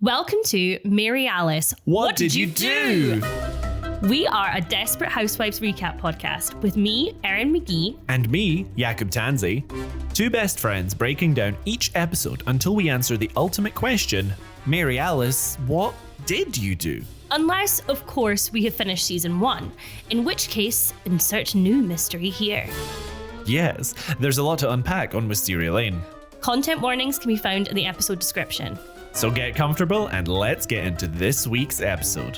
Welcome to Mary Alice. What did you do? We are a Desperate Housewives recap podcast with me, Erin McGee. And me, Jakub Tanzi. Two best friends breaking down each episode until we answer the ultimate question, Mary Alice, what did you do? Unless, of course, we have finished season 1, in which case, insert new mystery here. Yes, there's a lot to unpack on Wisteria Lane. Content warnings can be found in the episode description. So get comfortable and let's get into this week's episode.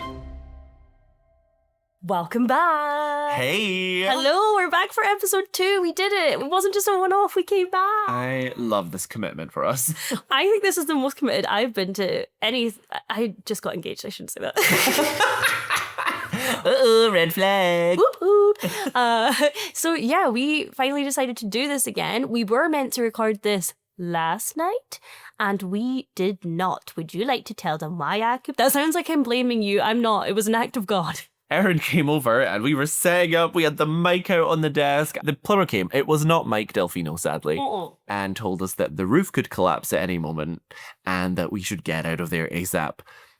Welcome back. Hey! Hello, we're back for episode 2. We did it. It wasn't just a one-off, we came back. I love this commitment for us. I think this is the most committed I've been to any... I just got engaged, I shouldn't say that. Uh-oh, red flag. Whoop, whoop. So yeah, we finally decided to do this again. We were meant to record this last night, and we did not. Would you like to tell them why, Jakub? That sounds like I'm blaming you. I'm not. It was an act of God. Erin came over and we were setting up. We had the mic out on the desk. The plumber came. It was not Mike Delfino, sadly, and told us that the roof could collapse at any moment and that we should get out of there ASAP.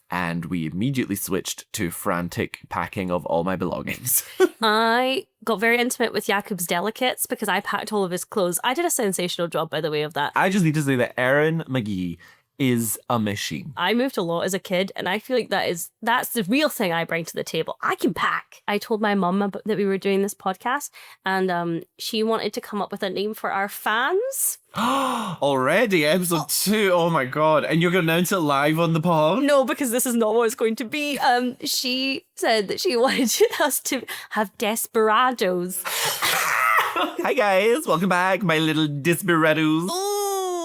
And we immediately switched to frantic packing of all my belongings. I got very intimate with Jakub's delicates because I packed all of his clothes. I did a sensational job, by the way, of that. I just need to say that Erin McGee is a machine. I moved a lot as a kid, and I feel like that's the real thing I bring to the table. I can pack. I told my mum that we were doing this podcast, and she wanted to come up with a name for our fans. Already, episode 2. Oh my god. And you're going to announce it live on the pod? No, because this is not what it's going to be. She said that she wanted us to have desperados. Hi guys, welcome back, my little desperados.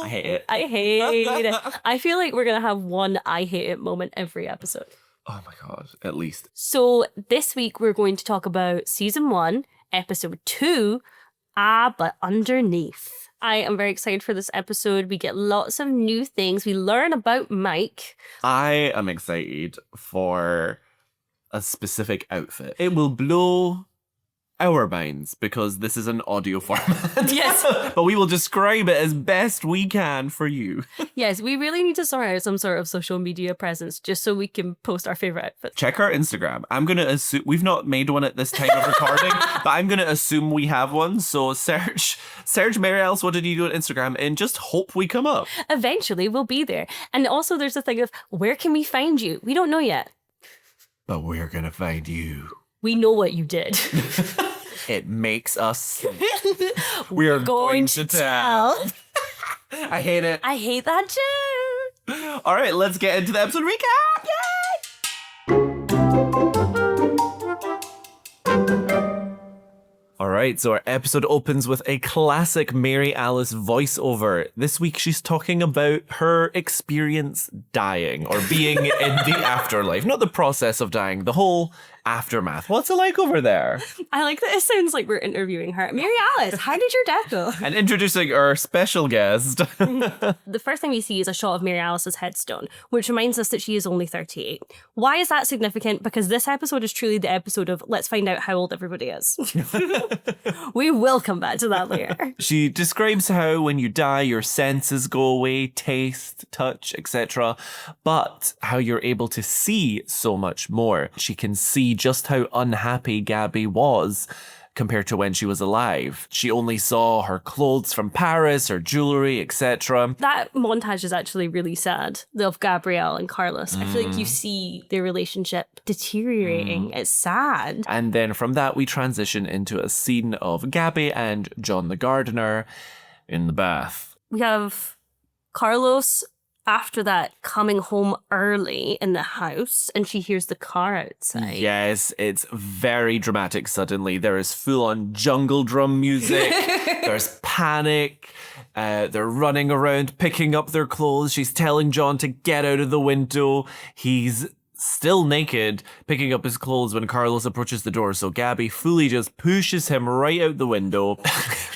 I hate it. I hate it. I feel like we're going to have one I hate it moment every episode. Oh my god, at least. So this week we're going to talk about season 1, episode 2, But Underneath. I am very excited for this episode. We get lots of new things. We learn about Mike. I am excited for a specific outfit. It will blow our minds because this is an audio format. Yes. But we will describe it as best we can for you. Yes, we really need to sort out some sort of social media presence just so we can post our favorite outfits. Check our Instagram. I'm going to assume we've not made one at this time of recording, but I'm going to assume we have one. So search Mary Alice, what did you do on Instagram, and just hope we come up. Eventually we'll be there. And also there's the thing of where can we find you? We don't know yet. But we're going to find you. We know what you did. It makes us. We're going to tell. I hate it. I hate that too. All right, let's get into the episode recap. Yay! All right, so our episode opens with a classic Mary Alice voiceover. This week she's talking about her experience dying or being in the afterlife. Not the process of dying, the whole aftermath. What's it like over there? I like that it sounds like we're interviewing her. Mary Alice, how did your death go? And introducing our special guest. The first thing we see is a shot of Mary Alice's headstone, which reminds us that she is only 38. Why is that significant? Because this episode is truly the episode of let's find out how old everybody is. We will come back to that later. She describes how when you die, your senses go away, taste, touch, etc. But how you're able to see so much more. She can see just how unhappy Gabby was compared to when she was alive. She only saw her clothes from Paris, her jewelry, etc. That montage is actually really sad, of Gabrielle and Carlos. I feel like you see their relationship deteriorating. It's sad. And then from that, we transition into a scene of Gabby and John the gardener in the bath. We have Carlos after that coming home early in the house, and she hears the car outside. Yes, it's very dramatic suddenly. There is full-on jungle drum music. There's panic. They're running around, picking up their clothes. She's telling John to get out of the window. He's still naked, picking up his clothes when Carlos approaches the door. So Gabby fully just pushes him right out the window.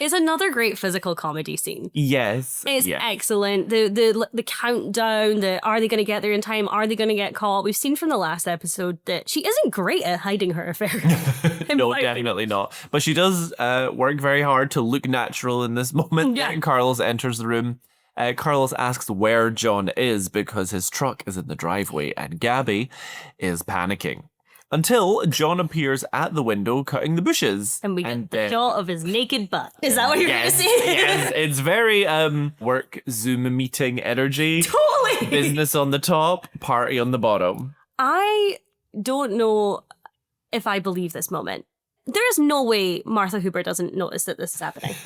It's another great physical comedy scene. Yes. It's excellent. The countdown, are they going to get there in time? Are they going to get caught? We've seen from the last episode that she isn't great at hiding her affairs. No, definitely not. But she does work very hard to look natural in this moment. Yeah. And Carlos enters the room Carlos asks where John is because his truck is in the driveway and Gabby is panicking. Until John appears at the window cutting the bushes. And we get the shot of his naked butt. Is that what you're going to say? Yes, it's very work Zoom meeting energy. Totally. Business on the top, party on the bottom. I don't know if I believe this moment. There is no way Martha Hooper doesn't notice that this is happening.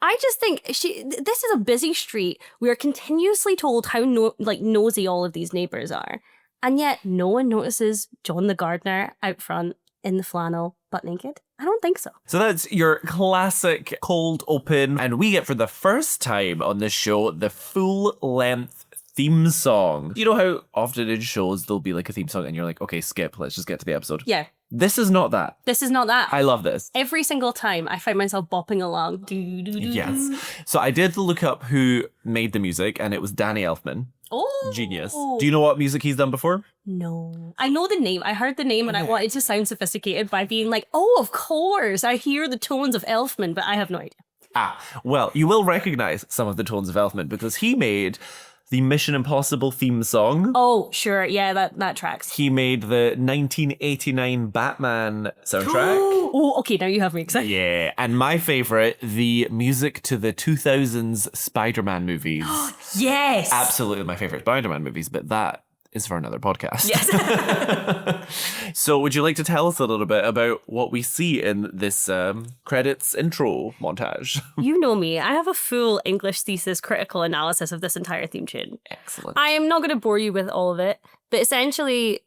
I just think this is a busy street. We are continuously told how nosy all of these neighbours are. And yet no one notices John the gardener out front in the flannel, butt naked. I don't think so. So that's your classic cold open. And we get for the first time on this show, the full length theme song. You know how often in shows there'll be like a theme song and you're like, okay, skip, let's just get to the episode. Yeah. This is not that. This is not that. I love this. Every single time I find myself bopping along. Yes. So I did look up who made the music and it was Danny Elfman. Oh. Genius. Do you know what music he's done before? No. I know the name. I heard the name and I wanted to sound sophisticated by being like, oh, of course. I hear the tones of Elfman, but I have no idea. Well, you will recognize some of the tones of Elfman because he made the Mission Impossible theme song. Oh, sure. Yeah, that tracks. He made the 1989 Batman soundtrack. Oh, okay. Now you have me excited. Yeah. And my favorite, the music to the 2000s Spider-Man movies. Yes. Absolutely my favorite Spider-Man movies, but that is for another podcast. Yes. So would you like to tell us a little bit about what we see in this credits intro montage? You know me. I have a full English thesis critical analysis of this entire theme tune. Excellent. I am not going to bore you with all of it, but essentially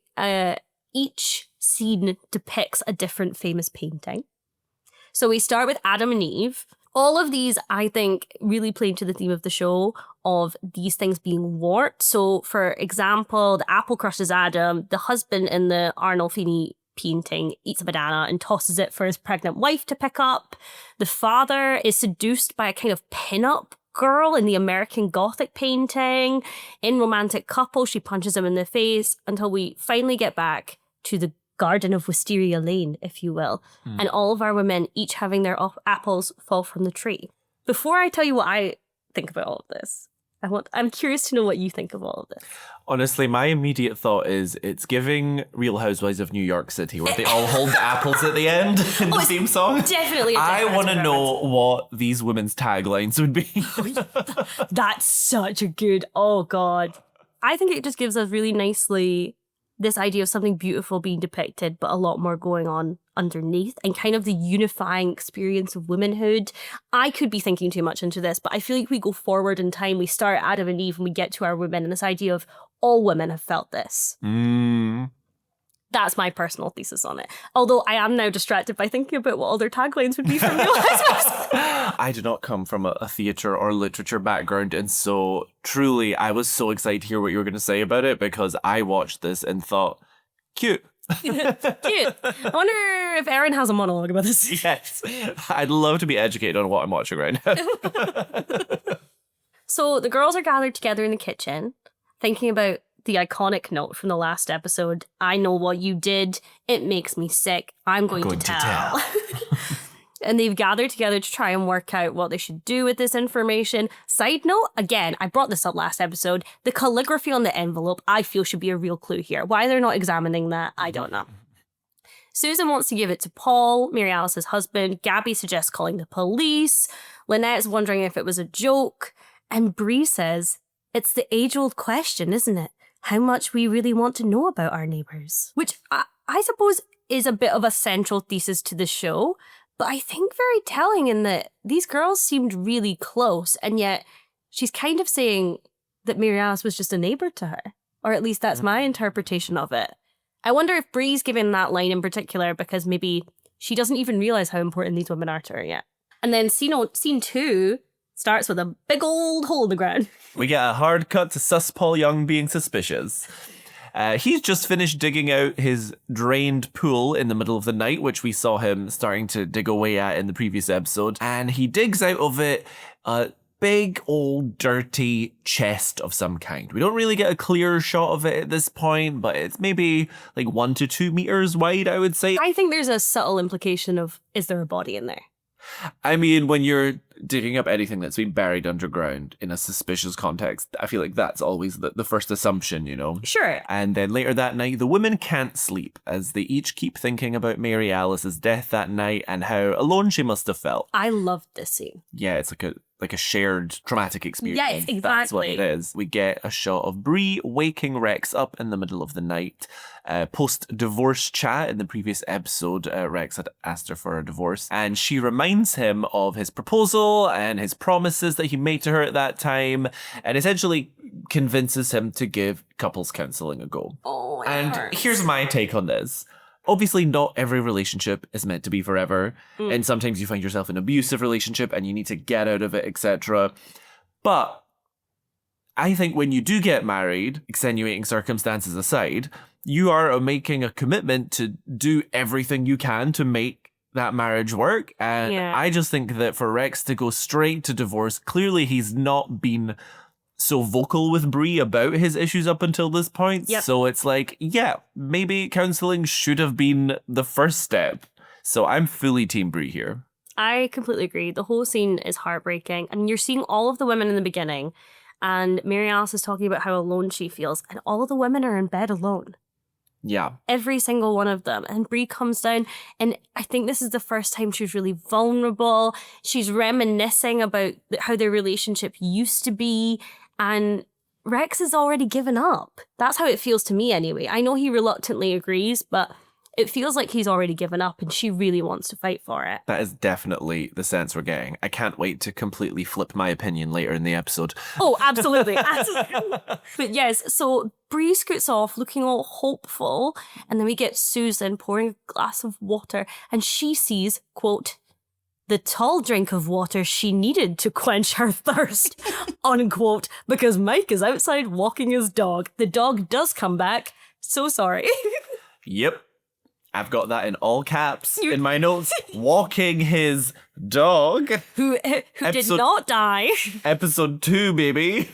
each scene depicts a different famous painting. So we start with Adam and Eve. All of these, I think, really play into the theme of the show of these things being warped. So, for example, the apple crushes Adam. The husband in the Arnolfini painting eats a banana and tosses it for his pregnant wife to pick up. The father is seduced by a kind of pin-up girl in the American Gothic painting. In Romantic Couple, she punches him in the face until we finally get back to the Garden of Wisteria Lane, if you will, and all of our women each having their apples fall from the tree. Before I tell you what I think about all of this, I'm curious to know what you think of all of this. Honestly, my immediate thought is it's giving Real Housewives of New York City, where they all hold apples at the end in the theme song. Definitely. I want to know what these women's taglines would be. That's such a good. Oh God, I think it just gives us really nicely this idea of something beautiful being depicted, but a lot more going on underneath, and kind of the unifying experience of womanhood. I could be thinking too much into this, but I feel like we go forward in time. We start Adam and Eve and we get to our women, and this idea of all women have felt this. That's my personal thesis on it. Although I am now distracted by thinking about what other taglines would be from Real Housewives. I do not come from a theatre or literature background, and so truly I was so excited to hear what you were going to say about it because I watched this and thought, cute. Cute. I wonder if Erin has a monologue about this. Yes. I'd love to be educated on what I'm watching right now. So the girls are gathered together in the kitchen, thinking about the iconic note from the last episode. I know what you did. It makes me sick. I'm going to tell. And they've gathered together to try and work out what they should do with this information. Side note, again, I brought this up last episode. The calligraphy on the envelope, I feel, should be a real clue here. Why they're not examining that, I don't know. Susan wants to give it to Paul, Mary Alice's husband. Gabby suggests calling the police. Lynette's wondering if it was a joke. And Bree says, it's the age-old question, isn't it? How much we really want to know about our neighbours. Which I suppose is a bit of a central thesis to the show, but I think very telling in that these girls seemed really close, and yet she's kind of saying that Mary Alice was just a neighbour to her. Or at least that's my interpretation of it. I wonder if Bree's given that line in particular because maybe she doesn't even realise how important these women are to her yet. And then scene 2 starts with a big old hole in the ground. We get a hard cut to sus Paul Young being suspicious. He's just finished digging out his drained pool in the middle of the night, which we saw him starting to dig away at in the previous episode. And he digs out of it a big old dirty chest of some kind. We don't really get a clear shot of it at this point, but it's maybe like 1 to 2 meters wide, I would say. I think there's a subtle implication of, is there a body in there? I mean, when you're digging up anything that's been buried underground in a suspicious context, I feel like that's always the first assumption, you know? Sure. And then later that night, the women can't sleep as they each keep thinking about Mary Alice's death that night and how alone she must have felt. I loved this scene. Yeah, it's like a shared traumatic experience. Yes, exactly. That's what it is. We get a shot of Bree waking Rex up in the middle of the night. Post-divorce chat in the previous episode, Rex had asked her for a divorce, and she reminds him of his proposal and his promises that he made to her at that time, and essentially convinces him to give couples counselling a go. Oh, and here's my take on this. Obviously, not every relationship is meant to be forever. And sometimes you find yourself in an abusive relationship and you need to get out of it, etc. But I think when you do get married, extenuating circumstances aside, you are making a commitment to do everything you can to make that marriage work. And I just think that for Rex to go straight to divorce, clearly he's not been so vocal with Bree about his issues up until this point. Yep. So it's like, yeah, maybe counselling should have been the first step. So I'm fully team Bree here. I completely agree. The whole scene is heartbreaking. And you're seeing all of the women in the beginning. And Mary Alice is talking about how alone she feels. And all of the women are in bed alone. Yeah. Every single one of them. And Bree comes down, and I think this is the first time she's really vulnerable. She's reminiscing about how their relationship used to be. And Rex has already given up. That's how it feels to me anyway. I know he reluctantly agrees, but it feels like he's already given up and she really wants to fight for it. That is definitely the sense we're getting. I can't wait to completely flip my opinion later in the episode. Oh, absolutely. Absolutely. But yes, so Bree scoots off looking all hopeful, and then we get Susan pouring a glass of water, and she sees, quote, the tall drink of water she needed to quench her thirst, unquote, because Mike is outside walking his dog. The dog does come back. So sorry. Yep. I've got that in all caps in my notes. Walking his dog. Who did not die. Episode 2, baby.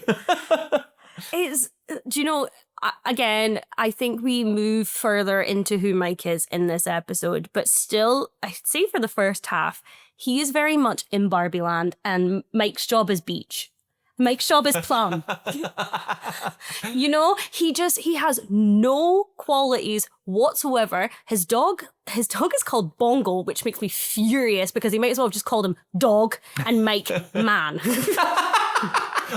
It's, do you know, again, I think we move further into who Mike is in this episode, but still, I'd say for the first half, he is very much in Barbie Land, and Mike's job is beach. Mike's job is plum. You know, he has no qualities whatsoever. His dog is called Bongo, which makes me furious because he might as well have just called him Dog and Mike Man.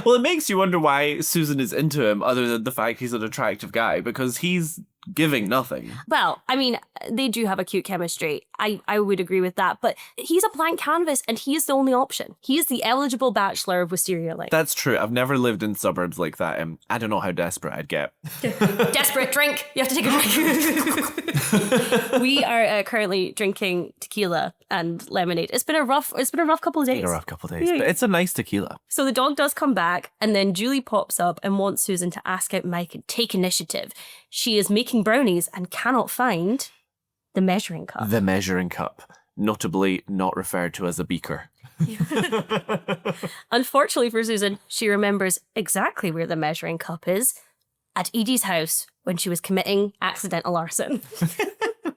Well, it makes you wonder why Susan is into him other than the fact he's an attractive guy, because he's giving nothing. Well, I mean, they do have a cute chemistry. I would agree with that. But he's a blank canvas and he is the only option. He is the eligible bachelor of Wisteria Lane. That's true. I've never lived in suburbs like that, and I don't know how desperate I'd get. Desperate drink. You have to take a drink. We are currently drinking tequila and lemonade. It's been a rough couple of days. But it's a nice tequila. So the dog does come back, and then Julie pops up and wants Susan to ask out Mike and take initiative. She is making brownies and cannot find the measuring cup. The measuring cup, notably not referred to as a beaker. Unfortunately for Susan, she remembers exactly where the measuring cup is, at Edie's house when she was committing accidental arson.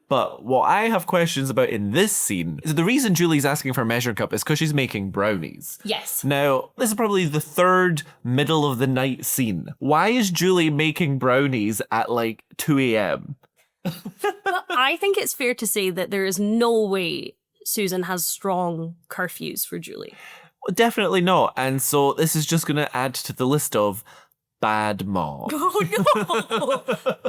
But what I have questions about in this scene is the reason Julie's asking for a measuring cup is because she's making brownies. Yes. Now, this is probably the third middle of the night scene. Why is Julie making brownies at like 2 a.m.? But I think it's fair to say that there is no way Susan has strong curfews for Julie. Definitely not. And so this is just going to add to the list of bad mom. Oh no!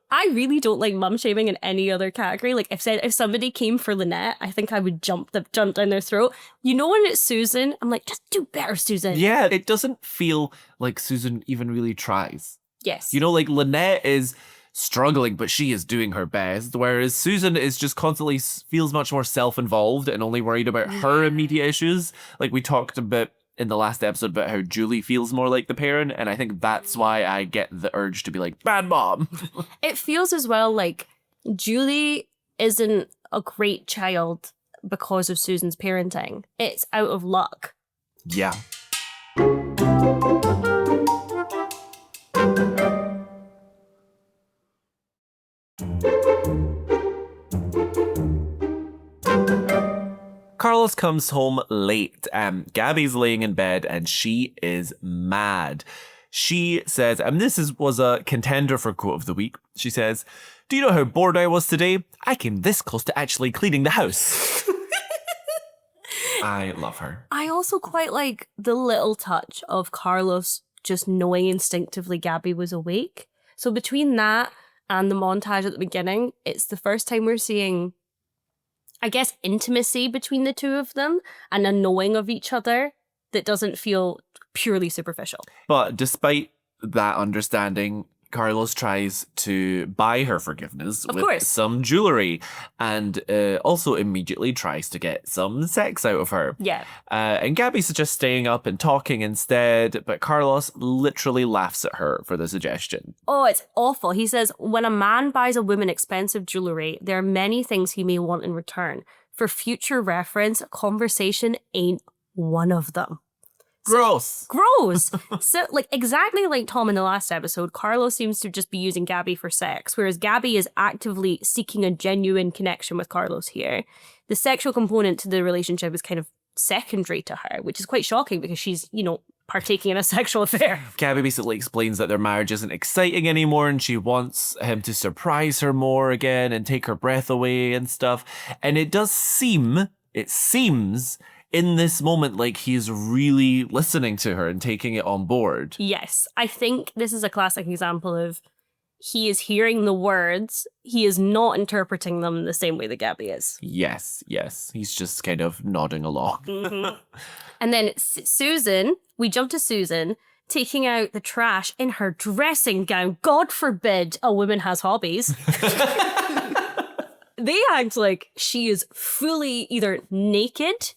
I really don't like mum shaming in any other category. Like if somebody came for Lynette, I think I would jump down their throat. You know, when it's Susan, I'm like, just do better, Susan. Yeah, it doesn't feel like Susan even really tries. Yes. You know, like Lynette is struggling, but she is doing her best, whereas Susan is just constantly feels much more self-involved and only worried about her immediate issues. Like we talked about in the last episode about how Julie feels more like the parent, and I think that's why I get the urge to be like, bad mom. It feels as well like Julie isn't a great child because of Susan's parenting. It's out of luck. Yeah. Carlos comes home late. Gabby's laying in bed and she is mad. She says, and was a contender for quote of the week. She says, "Do you know how bored I was today? I came this close to actually cleaning the house." I love her. I also quite like the little touch of Carlos just knowing instinctively Gabby was awake. So between that and the montage at the beginning, it's the first time we're seeing, I guess, intimacy between the two of them and a knowing of each other that doesn't feel purely superficial. But despite that understanding, Carlos tries to buy her forgiveness with some jewelry and also immediately tries to get some sex out of her. Yeah. And Gabby suggests staying up and talking instead, but Carlos literally laughs at her for the suggestion. Oh, it's awful. He says, when a man buys a woman expensive jewelry, there are many things he may want in return. For future reference, conversation ain't one of them. Gross. So, exactly like Tom in the last episode, Carlos seems to just be using Gabby for sex, whereas Gabby is actively seeking a genuine connection with Carlos here. The sexual component to the relationship is kind of secondary to her, which is quite shocking because she's, partaking in a sexual affair. Gabby basically explains that their marriage isn't exciting anymore and she wants him to surprise her more again and take her breath away and stuff. And it seems in this moment like he's really listening to her and taking it on board. Yes, I think this is a classic example of he is hearing the words, he is not interpreting them the same way that Gabby is. Yes. He's just kind of nodding along. Mm-hmm. And then Susan, we jump to Susan, taking out the trash in her dressing gown. God forbid a woman has hobbies. They act like she is fully either naked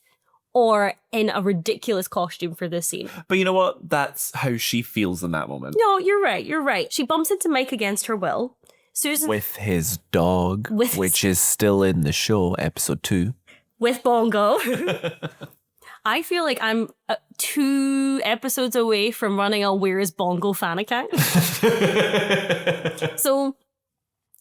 or in a ridiculous costume for this scene. But you know what? That's how she feels in that moment. No, you're right. She bumps into Mike against her will. Susan... With his dog, which is still in the show, episode 2. With Bongo. I feel like I'm 2 episodes away from running a Where is Bongo fan account. So...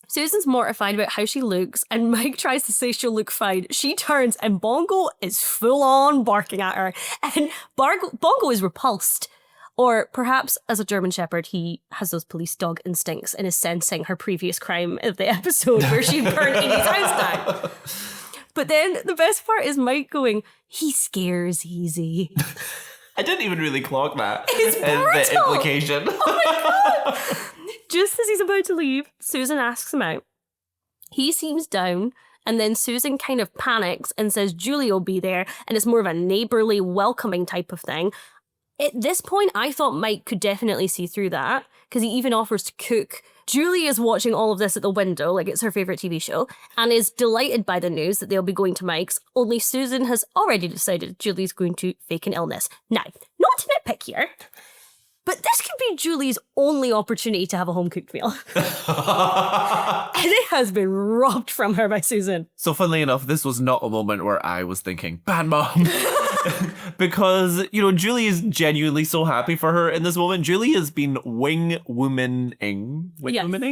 Susan's mortified about how she looks, and Mike tries to say she'll look fine. She turns, and Bongo is full-on barking at her. And Bongo is repulsed. Or perhaps, as a German Shepherd, he has those police dog instincts and is sensing her previous crime of the episode where she burned Amy's house down. But then the best part is Mike going, he scares easy. I didn't even really clock that. It's brutal. The implication. Oh my God. Just as he's about to leave, Susan asks him out. He seems down, and then Susan kind of panics and says Julie will be there, and it's more of a neighbourly, welcoming type of thing. At this point, I thought Mike could definitely see through that, because he even offers to cook. Julie is watching all of this at the window, like it's her favourite TV show, and is delighted by the news that they'll be going to Mike's, only Susan has already decided Julie's going to fake an illness. Now, not to nitpick here, but this could be Julie's only opportunity to have a home-cooked meal. And it has been robbed from her by Susan. So funnily enough, this was not a moment where I was thinking, bad mom. Because, Julie is genuinely so happy for her in this moment. Julie has been wing-womaning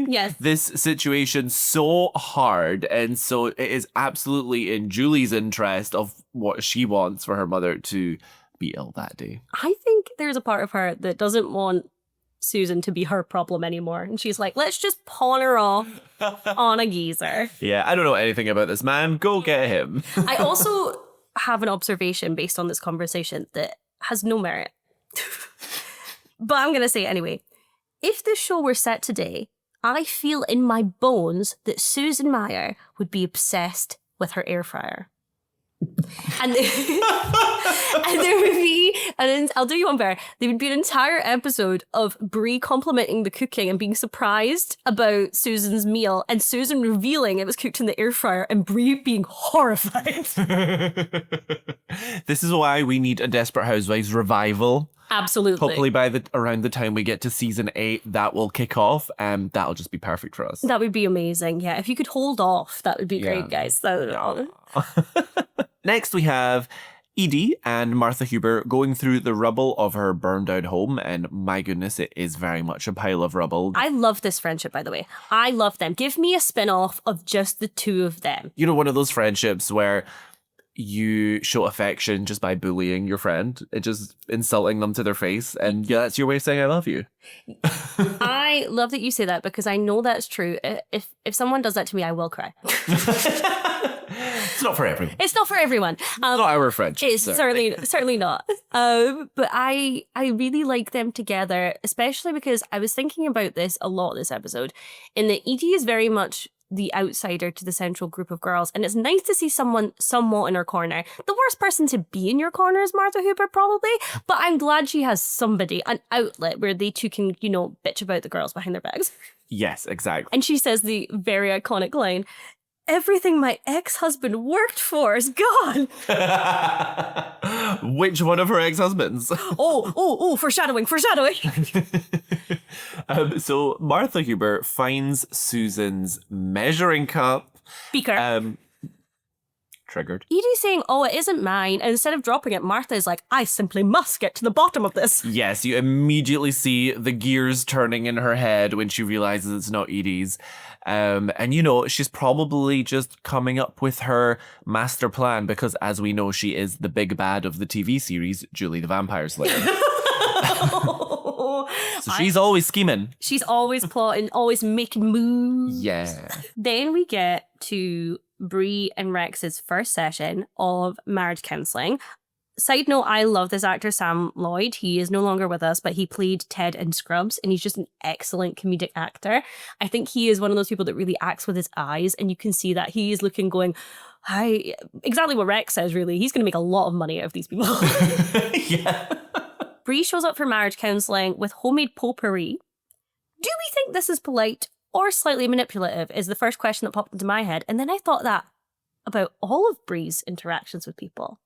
yes. this situation so hard. And so it is absolutely in Julie's interest of what she wants for her mother to be ill that day. I think there's a part of her that doesn't want Susan to be her problem anymore. And she's like, let's just pawn her off on a geezer. Yeah, I don't know anything about this man. Go get him. I also have an observation based on this conversation that has no merit. But I'm going to say it anyway. If this show were set today, I feel in my bones that Susan Meyer would be obsessed with her air fryer. And there would be, and I'll do you one better, there would be an entire episode of Brie complimenting the cooking and being surprised about Susan's meal, and Susan revealing it was cooked in the air fryer, and Brie being horrified. This is why we need a Desperate Housewives revival. Absolutely. Hopefully around the time we get to season 8, that will kick off, and that'll just be perfect for us. That would be amazing. Yeah, if you could hold off, that would be great, guys. Next, we have Edie and Martha Huber going through the rubble of her burned down home, and my goodness, it is very much a pile of rubble. I love this friendship, by the way. I love them. Give me a spin-off of just the two of them. One of those friendships where you show affection just by bullying your friend, just insulting them to their face, and yeah, that's your way of saying I love you. I love that you say that because I know that's true. If someone does that to me, I will cry. It's not for everyone. It's not for everyone. Not our friendship. It's certainly not. But I really like them together, especially because I was thinking about this a lot this episode, in that Edie is very much the outsider to the central group of girls, and it's nice to see someone somewhat in her corner. The worst person to be in your corner is Martha Hooper, probably, but I'm glad she has somebody, an outlet where they two can, bitch about the girls behind their backs. Yes, exactly. And she says the very iconic line, "Everything my ex-husband worked for is gone." Which one of her ex-husbands? Oh, foreshadowing. So Martha Huber finds Susan's measuring cup. Beaker. Triggered. Edie's saying, "Oh, it isn't mine." And instead of dropping it, Martha is like, "I simply must get to the bottom of this." Yes, you immediately see the gears turning in her head when she realizes it's not Edie's. And she's probably just coming up with her master plan because, as we know, she is the big bad of the TV series, Julie the Vampire Slayer. So she's always scheming. She's always plotting, always making moves. Yeah. Then we get to Bree and Rex's first session of marriage counselling. Side note, I love this actor, Sam Lloyd. He is no longer with us, but he played Ted in Scrubs, and he's just an excellent comedic actor. I think he is one of those people that really acts with his eyes, and you can see that he is looking, going, "Hi," exactly what Rex says, really. He's going to make a lot of money out of these people. Yeah. Bree shows up for marriage counselling with homemade potpourri. Do we think this is polite or slightly manipulative is the first question that popped into my head. And then I thought that about all of Bree's interactions with people.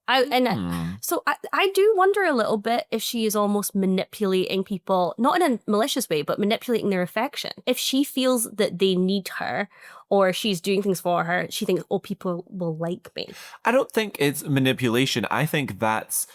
So I do wonder a little bit if she is almost manipulating people, not in a malicious way, but manipulating their affection. If she feels that they need her or she's doing things for her, she thinks, "Oh, people will like me." I don't think it's manipulation. I think that's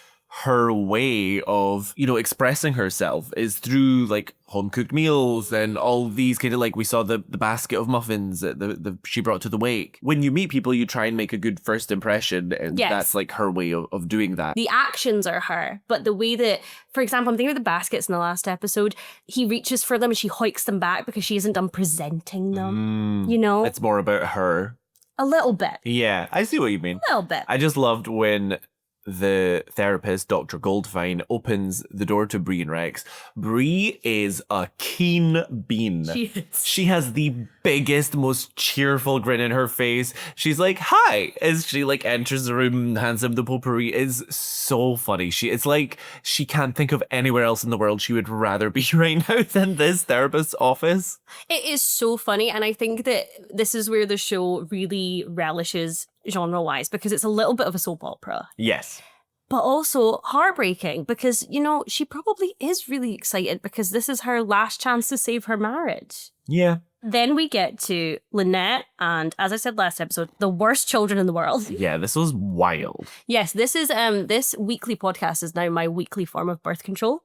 her way of, expressing herself is through like home cooked meals and all these kind of, like we saw the basket of muffins that she brought to the wake. When you meet people, you try and make a good first impression, and Yes. that's like her way of doing that. The actions are her, but the way that, for example, I'm thinking of the baskets in the last episode, he reaches for them and she hoiks them back because she isn't done presenting them, It's more about her. A little bit. Yeah, I see what you mean. A little bit. I just loved when the therapist, Dr. Goldfine, opens the door to Bree and Rex. Bree is a keen bean. She is. She has the biggest, most cheerful grin in her face. She's like, "Hi," as she like enters the room and hands him the potpourri. Is so funny. It's like she can't think of anywhere else in the world she would rather be right now than this therapist's office. It is so funny, and I think that this is where the show really relishes genre-wise, because it's a little bit of a soap opera. Yes. But also heartbreaking because, she probably is really excited because this is her last chance to save her marriage. Yeah. Then we get to Lynette and, as I said last episode, the worst children in the world. Yeah, this was wild. Yes, this is this weekly podcast is now my weekly form of birth control.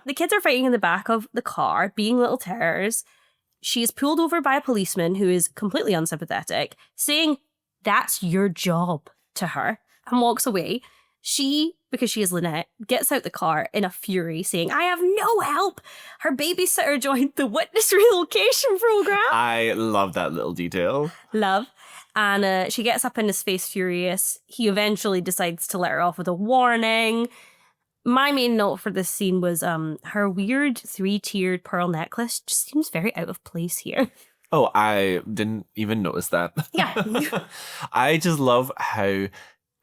The kids are fighting in the back of the car, being little terrors. She is pulled over by a policeman who is completely unsympathetic, saying, "That's your job," to her, and walks away. She, because she is Lynette, gets out the car in a fury, saying, "I have no help." Her babysitter joined the witness relocation program. I love that little detail. Love. And she gets up in his face furious. He eventually decides to let her off with a warning. My main note for this scene was her weird 3-tiered pearl necklace just seems very out of place here. Oh, I didn't even notice that. Yeah. I just love how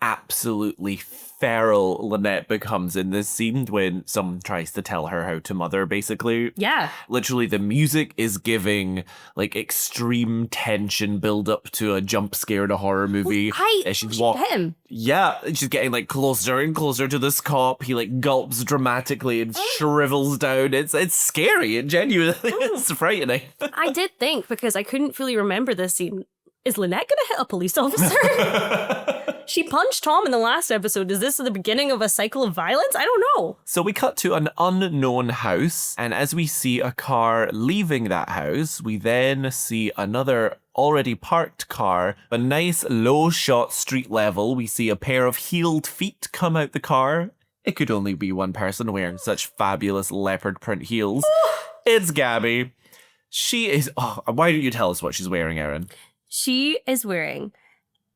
absolutely feral Lynette becomes in this scene when someone tries to tell her how to mother, basically. Yeah. Literally, the music is giving like extreme tension build up to a jump scare in a horror movie. As she's hit him. Yeah, she's getting like closer and closer to this cop. He like gulps dramatically and shrivels down. It's scary and genuinely it's frightening. I did think, because I couldn't fully remember this scene, is Lynette going to hit a police officer? She punched Tom in the last episode. Is this the beginning of a cycle of violence? I don't know. So we cut to an unknown house, and as we see a car leaving that house, we then see another already parked car. A nice low shot street level. We see a pair of heeled feet come out the car. It could only be one person wearing such fabulous leopard print heels. It's Gabby. She is... Oh, why don't you tell us what she's wearing, Erin? She is wearing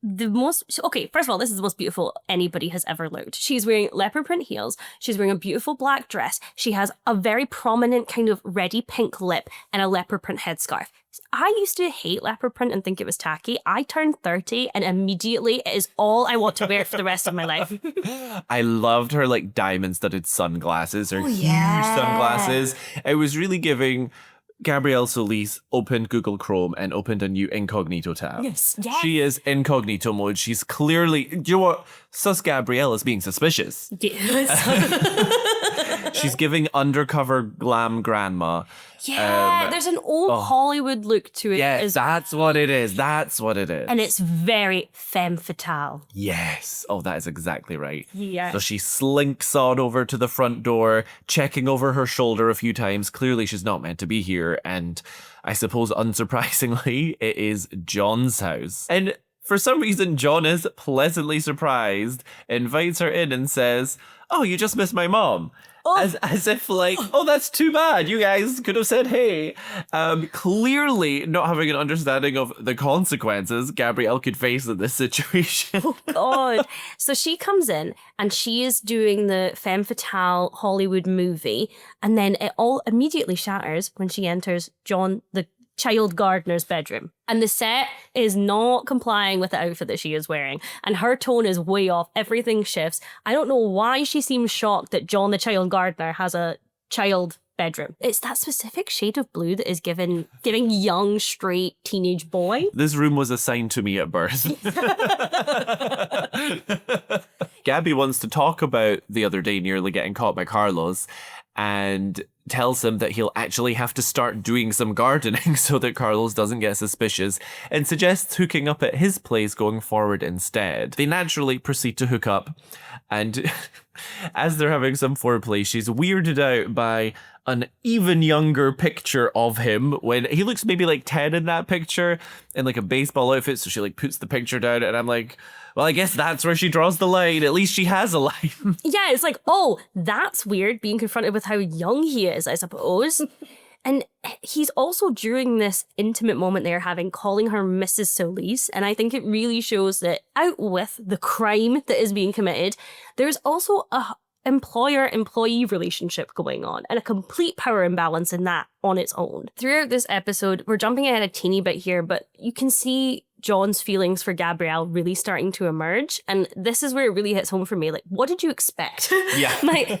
the most... Okay, first of all, this is the most beautiful anybody has ever looked. She's wearing leopard print heels. She's wearing a beautiful black dress. She has a very prominent kind of reddy pink lip and a leopard print headscarf. I used to hate leopard print and think it was tacky. I turned 30 and immediately it is all I want to wear for the rest of my life. I loved her like diamond-studded sunglasses, her huge sunglasses. It was really giving... Gabrielle Solis opened Google Chrome and opened a new incognito tab. Yes. She is incognito mode. She's clearly... You know what? Sus Gabrielle is being suspicious. Yes. She's giving undercover glam grandma. Yeah, there's an old Hollywood look to it. Yes, that's what it is. That's what it is. And it's very femme fatale. Yes. Oh, that is exactly right. Yeah. So she slinks on over to the front door, checking over her shoulder a few times. Clearly, she's not meant to be here. And I suppose, unsurprisingly, it is John's house. And for some reason, John is pleasantly surprised, invites her in and says, "Oh, you just missed my mom." As if like, oh, that's too bad. You guys could have said hey. Clearly not having an understanding of the consequences Gabrielle could face in this situation. Oh, God. So she comes in and she is doing the femme fatale Hollywood movie. And then it all immediately shatters when she enters John, the child gardener's bedroom. And the set is not complying with the outfit that she is wearing. And her tone is way off. Everything shifts. I don't know why she seems shocked that John, the child gardener, has a child bedroom. It's that specific shade of blue that is giving young, straight teenage boy. This room was assigned to me at birth. Gabby wants to talk about the other day nearly getting caught by Carlos and tells him that he'll actually have to start doing some gardening so that Carlos doesn't get suspicious, and suggests hooking up at his place going forward instead. They naturally proceed to hook up, and as they're having some foreplay, she's weirded out by an even younger picture of him when he looks maybe like 10 in that picture in like a baseball outfit. So she like puts the picture down and I'm like, well, I guess that's where she draws the line. At least she has a line. Yeah, it's like, oh, that's weird being confronted with how young he is, I suppose. And he's also, during this intimate moment they're having, calling her Mrs. Solis. And I think it really shows that out with the crime that is being committed, there's also a employer-employee relationship going on and a complete power imbalance in that on its own. Throughout this episode, we're jumping ahead a teeny bit here, but you can see John's feelings for Gabrielle really starting to emerge. And this is where it really hits home for me. Like, what did you expect? Yeah.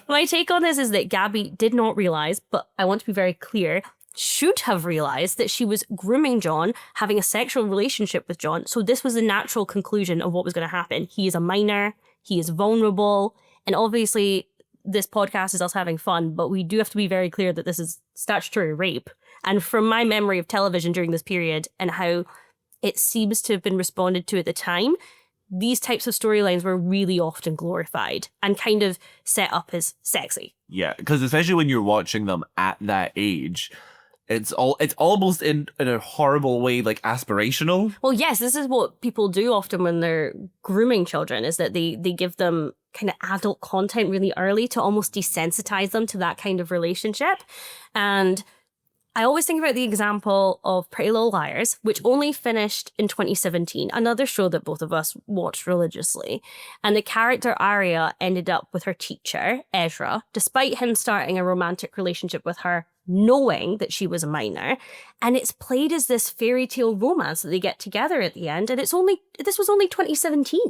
My take on this is that Gabby did not realize, but I want to be very clear, should have realized that she was grooming John, having a sexual relationship with John. So this was the natural conclusion of what was going to happen. He is a minor. He is vulnerable. And obviously, this podcast is us having fun, but we do have to be very clear that this is statutory rape. And from my memory of television during this period and how it seems to have been responded to at the time, these types of storylines were really often glorified and kind of set up as sexy. Yeah, because especially when you're watching them at that age, it's almost in a horrible way, like aspirational. Well, yes, this is what people do often when they're grooming children, is that they give them kind of adult content really early to almost desensitize them to that kind of relationship. And I always think about the example of Pretty Little Liars, which only finished in 2017, another show that both of us watched religiously. And the character Aria ended up with her teacher, Ezra, despite him starting a romantic relationship with her, knowing that she was a minor. And it's played as this fairy tale romance that they get together at the end. And this was only 2017.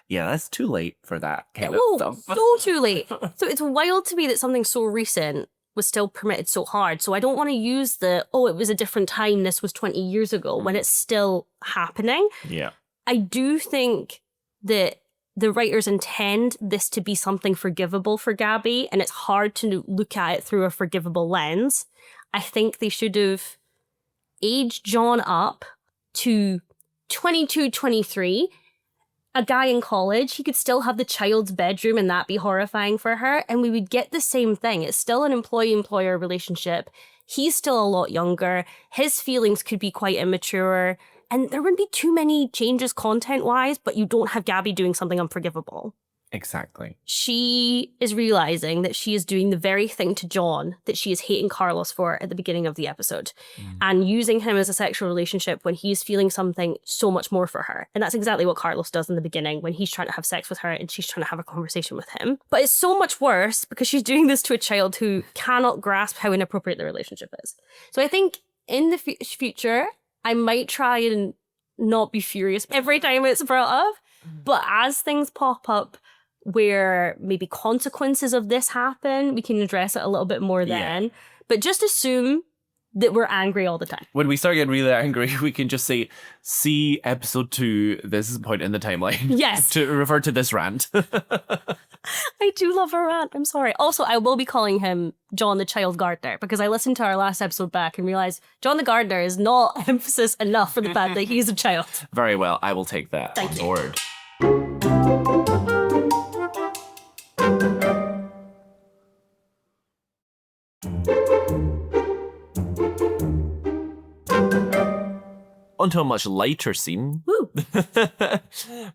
Yeah, that's too late for that kind of stuff. So too late. So it's wild to me that something so recent was still permitted so hard. So I don't want to use it was a different time, this was 20 years ago, when it's still happening. Yeah. I do think that the writers intend this to be something forgivable for Gabby, and it's hard to look at it through a forgivable lens. I think they should have aged John up to 22, 23, a guy in college. He could still have the child's bedroom and that be horrifying for her, and we would get the same thing. It's still an employee-employer relationship. He's still a lot younger. His feelings could be quite immature. and there wouldn't be too many changes content-wise, but you don't have Gabby doing something unforgivable. Exactly. She is realizing that she is doing the very thing to John that she is hating Carlos for at the beginning of the episode, and using him as a sexual relationship when he's feeling something so much more for her. And that's exactly what Carlos does in the beginning when he's trying to have sex with her and she's trying to have a conversation with him. But it's so much worse because she's doing this to a child who cannot grasp how inappropriate the relationship is. So I think in the future, I might try and not be furious every time it's brought up. But as things pop up where maybe consequences of this happen, we can address it a little bit more then. Yeah. But just assume that we're angry all the time. When we start getting really angry, we can just say, see episode 2, this is the point in the timeline. Yes. To refer to this rant. I do love a rant. I'm sorry. Also, I will be calling him John the Child Gardener because I listened to our last episode back and realized John the Gardener is not emphasis enough for the fact that he's a child. Very well. I will take that on board. Onto a much lighter scene. Woo.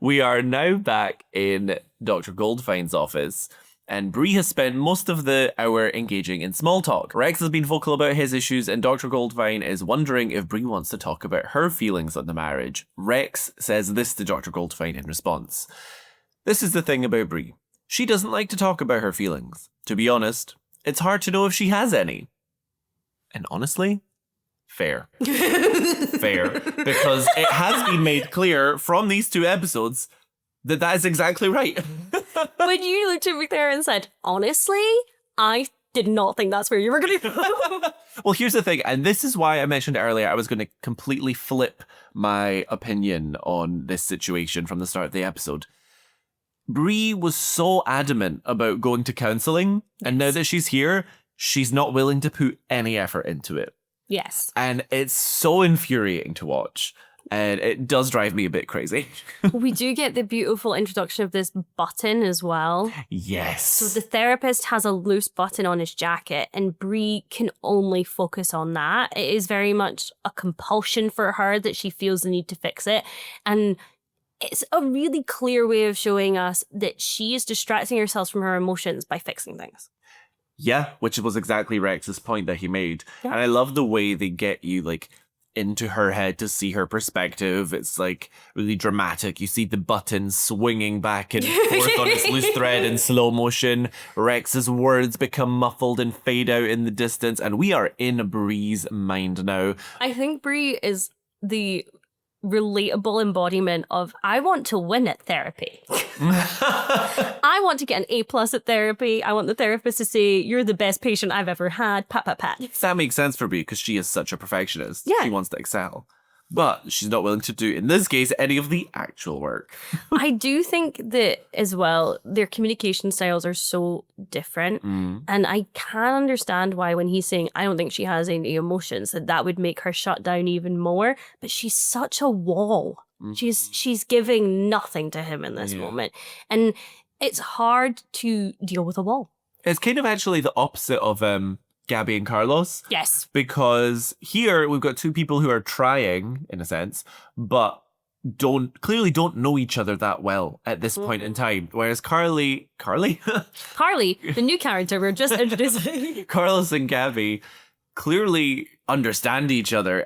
We are now back in Dr. Goldfine's office, and Bree has spent most of the hour engaging in small talk. Rex has been vocal about his issues, and Dr. Goldfine is wondering if Bree wants to talk about her feelings on the marriage. Rex says this to Dr. Goldfine in response. This is the thing about Bree. She doesn't like to talk about her feelings. To be honest, it's hard to know if she has any. And honestly, fair. Fair. Because it has been made clear from these 2 episodes that that is exactly right. When you looked at me there and said, honestly, I did not think that's where you were going to go. Well, here's the thing, and this is why I mentioned earlier I was going to completely flip my opinion on this situation from the start of the episode. Bree was so adamant about going to counselling, and now that she's here, she's not willing to put any effort into it. Yes. And it's so infuriating to watch. And it does drive me a bit crazy. We do get the beautiful introduction of this button as well. Yes. So the therapist has a loose button on his jacket and Bree can only focus on that. It is very much a compulsion for her that she feels the need to fix it. And it's a really clear way of showing us that she is distracting herself from her emotions by fixing things. Yeah, which was exactly Rex's point that he made. Yeah. And I love the way they get you like into her head to see her perspective. It's like really dramatic. You see the button swinging back and forth on its loose thread in slow motion. Rex's words become muffled and fade out in the distance. And we are in Bree's mind now. I think Bree is the relatable embodiment of I want to win at therapy. I want to get an A+ at therapy. I want the therapist to say, you're the best patient I've ever had. Pat, pat, pat. That makes sense for Bree because she is such a perfectionist. Yeah. She wants to excel. But she's not willing to do, in this case, any of the actual work. I do think that, as well, their communication styles are so different. And I can understand why when he's saying, I don't think she has any emotions, that would make her shut down even more. But she's such a wall. She's giving nothing to him in this moment. And it's hard to deal with a wall. It's kind of actually the opposite of Gabby and Carlos. Yes. Because here we've got 2 people who are trying, in a sense, but clearly don't know each other that well at this point in time. Whereas Carly, the new character we're just introducing. Carlos and Gabby clearly understand each other,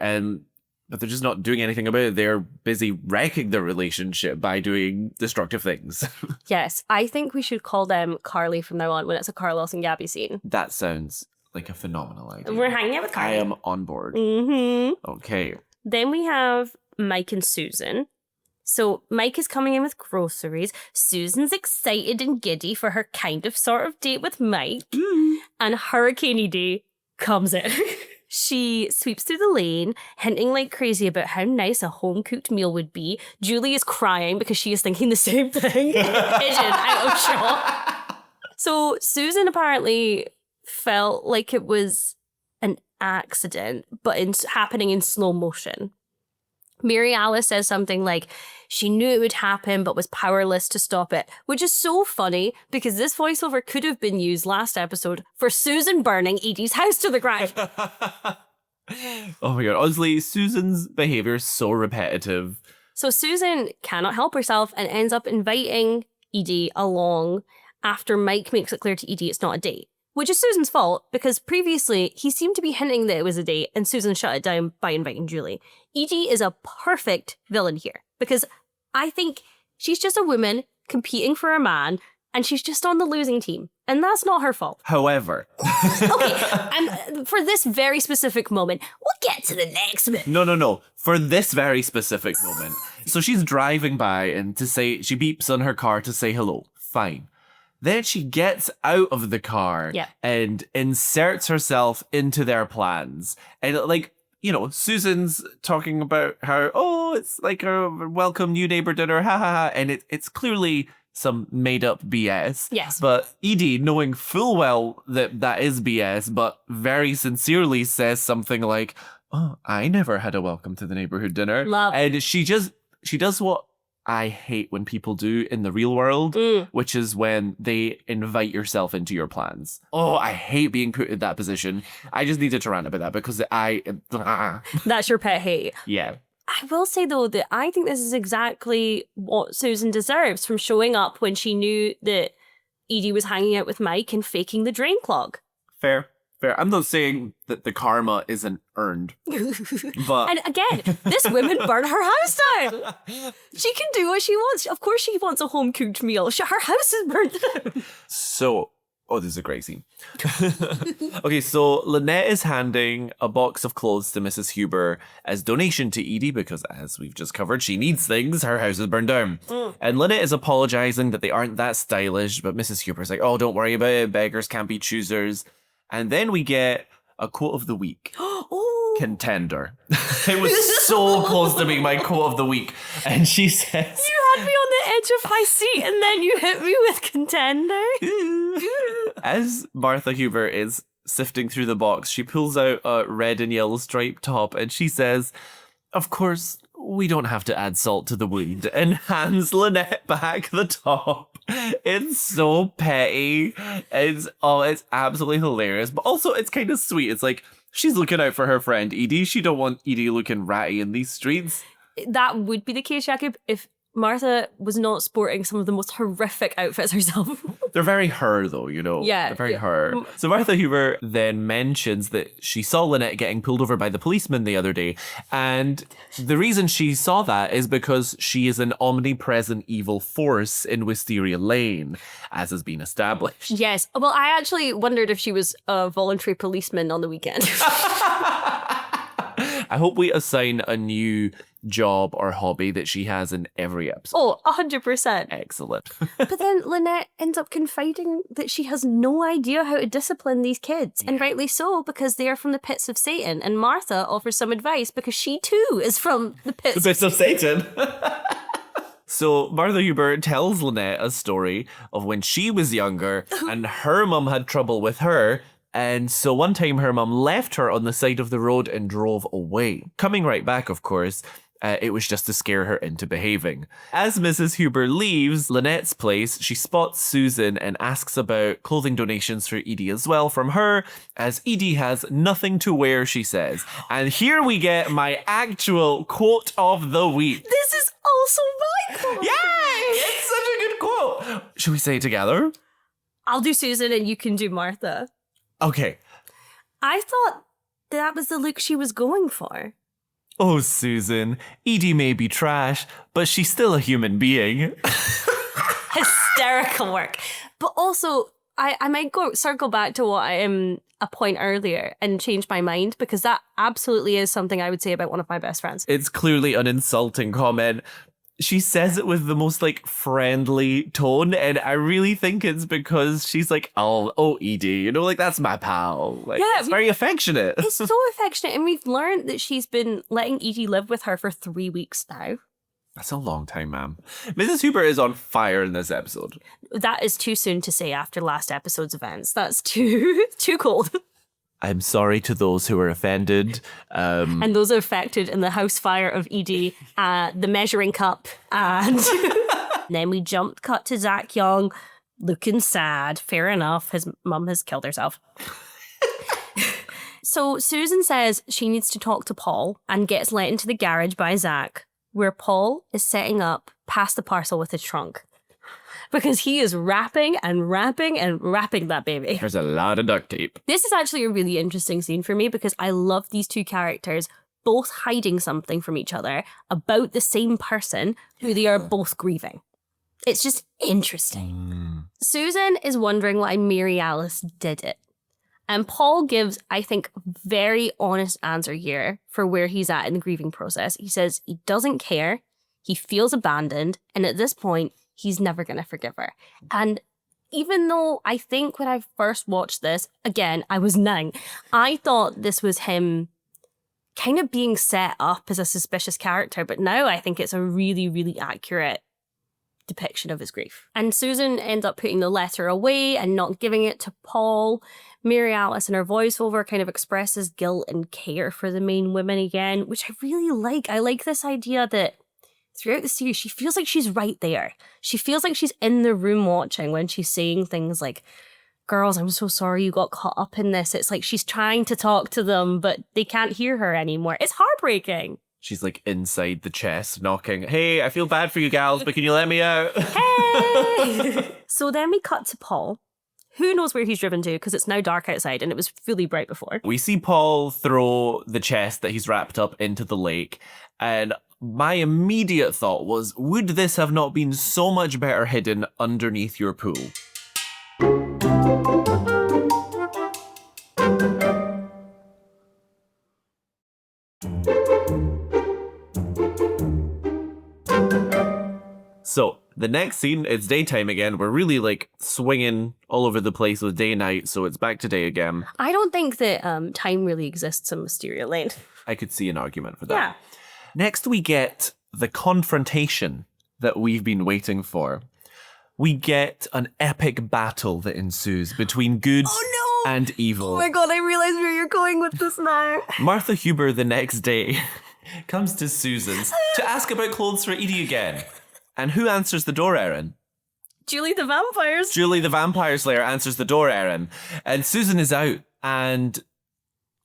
but they're just not doing anything about it. They're busy wrecking their relationship by doing destructive things. Yes, I think we should call them Carly from now on when it's a Carlos and Gabby scene. That sounds like a phenomenal idea. We're hanging out with Carly. I am on board. Okay. Then we have Mike and Susan. So Mike is coming in with groceries. Susan's excited and giddy for her kind of sort of date with Mike. And Hurricane Day comes in. She sweeps through the lane, hinting like crazy about how nice a home-cooked meal would be. Julie is crying because she is thinking the same thing. Pigeon out of shock. So Susan apparently felt like it was an accident, but happening in slow motion. Mary Alice says something like, she knew it would happen, but was powerless to stop it, which is so funny because this voiceover could have been used last episode for Susan burning Edie's house to the ground. Oh my god. Honestly, Susan's behavior is so repetitive. So Susan cannot help herself and ends up inviting Edie along after Mike makes it clear to Edie it's not a date. Which is Susan's fault, because previously he seemed to be hinting that it was a date and Susan shut it down by inviting Julie. Edie is a perfect villain here, because I think she's just a woman competing for a man and she's just on the losing team. And that's not her fault. However. Okay, and for this very specific moment, we'll get to the next bit. No. For this very specific moment. So she's driving by and she beeps on her car to say hello. Fine. Then she gets out of the car and inserts herself into their plans. And Susan's talking about how, it's like a welcome new neighbor dinner, ha ha ha. And it's clearly some made up BS. Yes. But Edie, knowing full well that is BS, but very sincerely says something like, oh, I never had a welcome to the neighborhood dinner. Love. And she does what I hate when people do in the real world, which is when they invite yourself into your plans. Oh, I hate being put in that position. I just needed to rant about that because That's your pet hate. Yeah. I will say, though, that I think this is exactly what Susan deserves from showing up when she knew that Edie was hanging out with Mike and faking the drain clog. Fair. I'm not saying that the karma isn't earned, but... And again, this woman burned her house down. She can do what she wants. Of course she wants a home-cooked meal. Her house is burnt down. So... Oh, this is a great scene. Okay, so Lynette is handing a box of clothes to Mrs. Huber as donation to Edie because, as we've just covered, she needs things. Her house is burned down. And Lynette is apologising that they aren't that stylish, but Mrs. Huber's like, oh, don't worry about it. Beggars can't be choosers. And then we get a quote of the week. Contender. It was so close to being my quote of the week. And she says... You had me on the edge of my seat and then you hit me with contender. As Martha Huber is sifting through the box, she pulls out a red and yellow striped top and she says, of course, we don't have to add salt to the wound, and hands Lynette back the top. It's so petty. It's absolutely hilarious, but also it's kind of sweet. It's like, she's looking out for her friend Edie. She don't want Edie looking ratty in these streets. That would be the case, Jakub, if Martha was not sporting some of the most horrific outfits herself. They're very her, though, you know? Yeah. They're very her. So Martha Huber then mentions that she saw Lynette getting pulled over by the policeman the other day. And the reason she saw that is because she is an omnipresent evil force in Wisteria Lane, as has been established. Yes. Well, I actually wondered if she was a voluntary policeman on the weekend. I hope we assign a new job or hobby that she has in every episode. Oh, 100%. Excellent. But then Lynette ends up confiding that she has no idea how to discipline these kids. And rightly so, because they are from the pits of Satan. And Martha offers some advice because she too is from the pits. The pits of Satan. So Martha Huber tells Lynette a story of when she was younger and her mum had trouble with her. And so one time her mum left her on the side of the road and drove away. Coming right back, of course, it was just to scare her into behaving. As Mrs. Huber leaves Lynette's place, she spots Susan and asks about clothing donations for Edie as well from her, as Edie has nothing to wear, she says. And here we get my actual quote of the week. This is also my quote. Yay! It's such a good quote. Should we say it together? I'll do Susan and you can do Martha. Okay. I thought that was the look she was going for. Oh, Susan, Edie may be trash, but she's still a human being. Hysterical work. But also, I might circle back to what a point earlier and change my mind, because that absolutely is something I would say about one of my best friends. It's clearly an insulting comment. She says it with the most friendly tone, and I really think it's because she's like, oh, Edie, that's my pal. It's very affectionate. It's so affectionate, and we've learned that she's been letting Edie live with her for 3 weeks now. That's a long time, ma'am. Mrs. Huber is on fire in this episode. That is too soon to say after last episode's events. That's too cold. I'm sorry to those who were offended. And those affected in the house fire of Edie, the measuring cup, and then we cut to Zach Young, looking sad. Fair enough, his mum has killed herself. So Susan says she needs to talk to Paul and gets let into the garage by Zach, where Paul is setting up past the parcel with his trunk. Because he is wrapping and wrapping and wrapping that baby. There's a lot of duct tape. This is actually a really interesting scene for me because I love these two characters both hiding something from each other about the same person who they are both grieving. It's just interesting. Susan is wondering why Mary Alice did it. And Paul gives, I think, very honest answer here for where he's at in the grieving process. He says he doesn't care, he feels abandoned, and at this point, he's never going to forgive her. And even though I think when I first watched this, again, I was 9, I thought this was him kind of being set up as a suspicious character, but now I think it's a really, really accurate depiction of his grief. And Susan ends up putting the letter away and not giving it to Paul. Mary Alice in her voiceover kind of expresses guilt and care for the main women again, which I really like. I like this idea that throughout the series, she feels like she's right there. She feels like she's in the room watching when she's saying things like, girls, I'm so sorry you got caught up in this. It's like she's trying to talk to them, but they can't hear her anymore. It's heartbreaking. She's like inside the chest knocking. Hey, I feel bad for you gals, but can you let me out? Hey! So then we cut to Paul. Who knows where he's driven to because it's now dark outside and it was fully bright before. We see Paul throw the chest that he's wrapped up into the lake. And my immediate thought was, would this have not been so much better hidden underneath your pool? So, the next scene, it's daytime again. We're really like swinging all over the place with day and night, so it's back to day again. I don't think that time really exists in Wisteria Lane. I could see an argument for that. Yeah. Next, we get the confrontation that we've been waiting for. We get an epic battle that ensues between good and evil. Oh my god, I realize where you're going with this now. Martha Huber the next day comes to Susan's to ask about clothes for Edie again. And who answers the door, Erin? Julie the Vampires. Julie the Vampire Slayer answers the door, Erin. And Susan is out and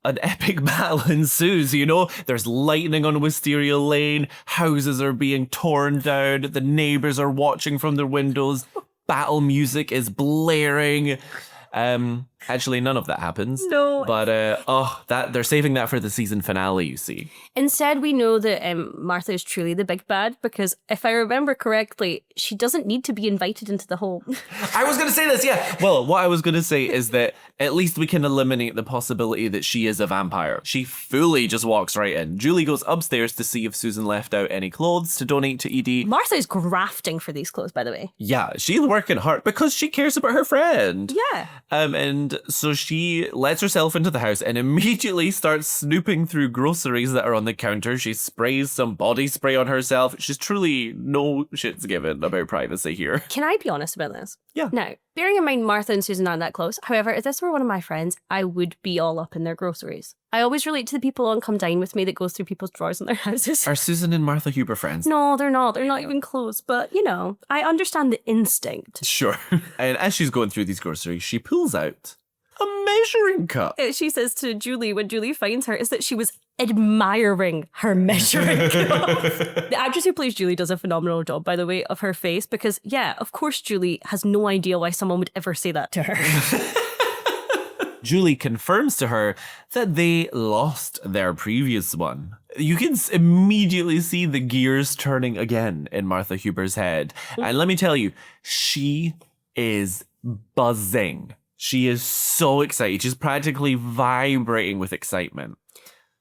an epic battle ensues, you know? There's lightning on Wisteria Lane, houses are being torn down, the neighbours are watching from their windows, battle music is blaring. Actually, none of that happens. No. But, that they're saving that for the season finale, you see. Instead, we know that Martha is truly the big bad because if I remember correctly, she doesn't need to be invited into the home. I was going to say this, yeah. Well, what I was going to say is that at least we can eliminate the possibility that she is a vampire. She fully just walks right in. Julie goes upstairs to see if Susan left out any clothes to donate to Edie. Martha is grafting for these clothes, by the way. Yeah, she's working hard because she cares about her friend. Yeah. And so she lets herself into the house and immediately starts snooping through groceries that are on the counter. She sprays some body spray on herself. She's truly no shits given about privacy here. Can I be honest about this? Yeah. Now, bearing in mind Martha and Susan aren't that close, however, if this were one of my friends, I would be all up in their groceries. I always relate to the people on Come Dine With Me that goes through people's drawers in their houses. Are Susan and Martha Huber friends? No, they're not. They're not even close. But, you know, I understand the instinct. Sure. And as she's going through these groceries, she pulls out a measuring cup. She says to Julie when Julie finds her is that she was admiring her measuring cup. The actress who plays Julie does a phenomenal job, by the way, of her face because, yeah, of course Julie has no idea why someone would ever say that to her. Julie confirms to her that they lost their previous one. You can immediately see the gears turning again in Martha Huber's head. And let me tell you, she is buzzing. She is so excited. She's practically vibrating with excitement.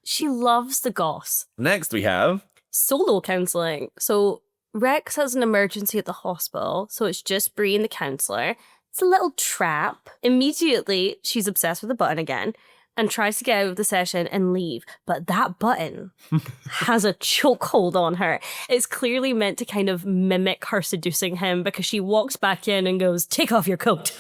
She loves the goss. Next we have Solo counselling. So Rex has an emergency at the hospital, so it's just Bree and the counsellor. It's a little trap. Immediately, she's obsessed with the button again and tries to get out of the session and leave. But that button has a chokehold on her. It's clearly meant to kind of mimic her seducing him because she walks back in and goes, "Take off your coat."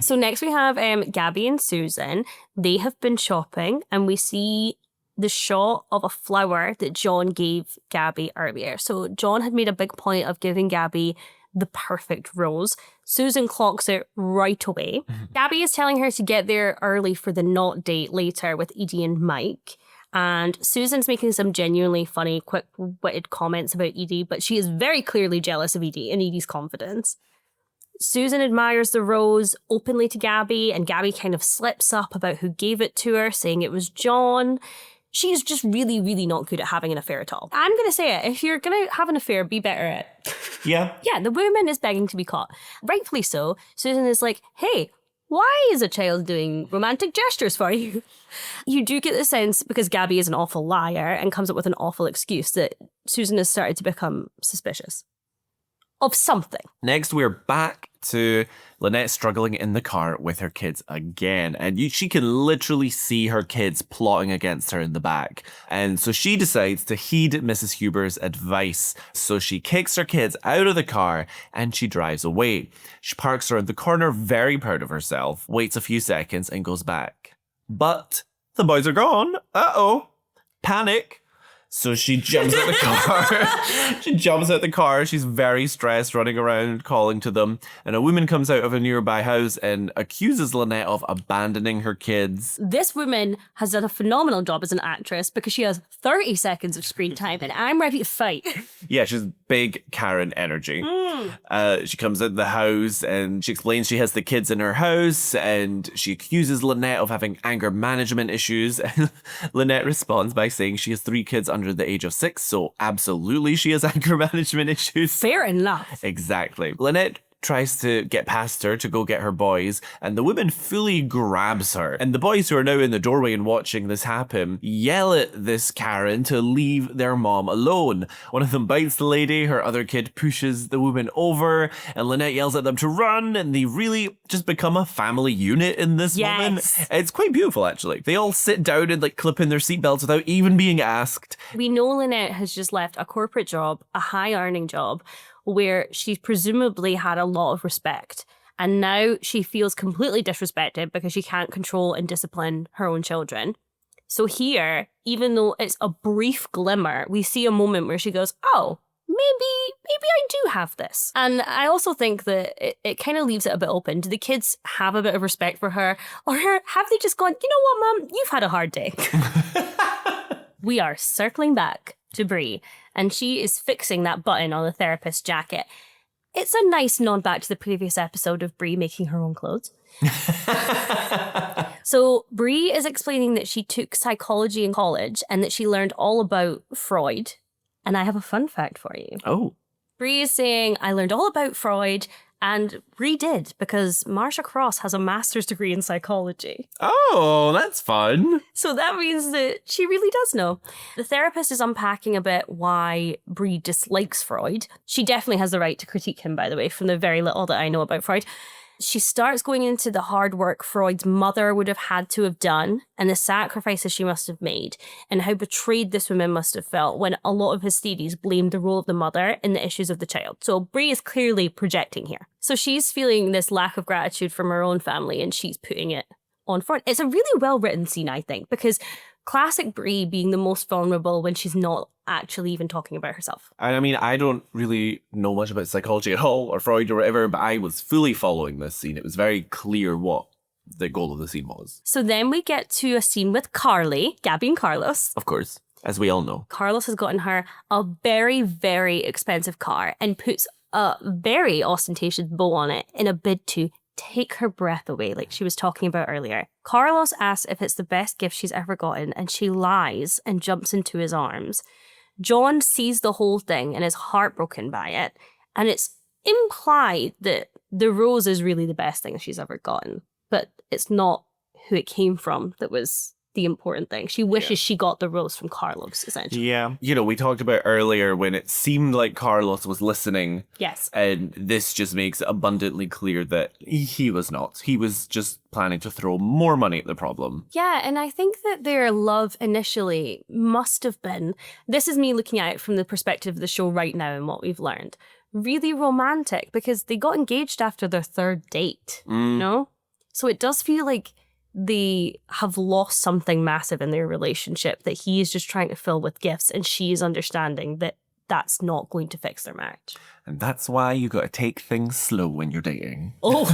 So next we have Gabby and Susan. They have been shopping and we see the shot of a flower that John gave Gabby earlier. So John had made a big point of giving Gabby the perfect rose. Susan clocks it right away. Gabby is telling her to get there early for the not date later with Edie and Mike. And Susan's making some genuinely funny, quick-witted comments about Edie, but she is very clearly jealous of Edie and Edie's confidence. Susan admires the rose openly to Gabby, and Gabby kind of slips up about who gave it to her, saying it was John. She's just really, really not good at having an affair at all. I'm going to say it. If you're going to have an affair, be better at it. Yeah. Yeah, the woman is begging to be caught. Rightfully so. Susan is like, hey, why is a child doing romantic gestures for you? You do get the sense, because Gabby is an awful liar and comes up with an awful excuse, that Susan has started to become suspicious of something. Next, we're back to Lynette struggling in the car with her kids again. And she can literally see her kids plotting against her in the back. And so she decides to heed Mrs. Huber's advice. So she kicks her kids out of the car and she drives away. She parks around the corner, very proud of herself, waits a few seconds and goes back. But the boys are gone. Uh-oh. Panic. So she jumps out the car. She jumps out the car. She's very stressed, running around, calling to them. And a woman comes out of a nearby house and accuses Lynette of abandoning her kids. This woman has done a phenomenal job as an actress because she has 30 seconds of screen time and I'm ready to fight. Yeah, she's big Karen energy. She comes out the house and she explains she has the kids in her house and she accuses Lynette of having anger management issues. And Lynette responds by saying she has 3 kids under the age of 6, so absolutely she has anger management issues. Fair enough. Exactly. Lynette tries to get past her to go get her boys, and the woman fully grabs her. And the boys, who are now in the doorway and watching this happen, yell at this Karen to leave their mom alone. One of them bites the lady, her other kid pushes the woman over, and Lynette yells at them to run, and they really just become a family unit in this moment. It's quite beautiful, actually. They all sit down and clip in their seatbelts without even being asked. We know Lynette has just left a corporate job, a high-earning job, where she presumably had a lot of respect. And now she feels completely disrespected because she can't control and discipline her own children. So here, even though it's a brief glimmer, we see a moment where she goes, oh, maybe I do have this. And I also think that it kind of leaves it a bit open. Do the kids have a bit of respect for her? Or have they just gone, you know what, Mum, you've had a hard day. We are circling back to Bree, and she is fixing that button on the therapist's jacket. It's a nice nod back to the previous episode of Bree making her own clothes. So Bree is explaining that she took psychology in college and that she learned all about Freud. And I have a fun fact for you. Oh. Bree is saying, I learned all about Freud, and Bree did, because Marsha Cross has a master's degree in psychology. Oh, that's fun. So that means that she really does know. The therapist is unpacking a bit why Bree dislikes Freud. She definitely has the right to critique him, by the way, from the very little that I know about Freud. She starts going into the hard work Freud's mother would have had to have done and the sacrifices she must have made and how betrayed this woman must have felt when a lot of his theories blamed the role of the mother in the issues of the child. So Bree is clearly projecting here. So she's feeling this lack of gratitude from her own family and she's putting it on Freud. It's a really well-written scene, I think, because classic Bree being the most vulnerable when she's not actually even talking about herself. I mean, I don't really know much about psychology at all, or Freud or whatever, but I was fully following this scene. It was very clear what the goal of the scene was. So then we get to a scene with Carly, Gabby and Carlos. Of course, as we all know. Carlos has gotten her a very, very expensive car and puts a very ostentatious bow on it in a bid to take her breath away, like she was talking about earlier. Carlos asks if it's the best gift she's ever gotten, and she lies and jumps into his arms. John sees the whole thing and is heartbroken by it, and it's implied that the rose is really the best thing she's ever gotten, but it's not who it came from that was the important thing. She wishes she got the rose from Carlos, essentially. Yeah. You know, we talked about earlier when it seemed like Carlos was listening. Yes. And this just makes it abundantly clear that he was not. He was just planning to throw more money at the problem. Yeah, and I think that their love initially must have been, this is me looking at it from the perspective of the show right now and what we've learned, really romantic because they got engaged after their 3rd date, you know? So it does feel like they have lost something massive in their relationship that he is just trying to fill with gifts and she is understanding that that's not going to fix their marriage. And that's why you got to take things slow when you're dating. Oh,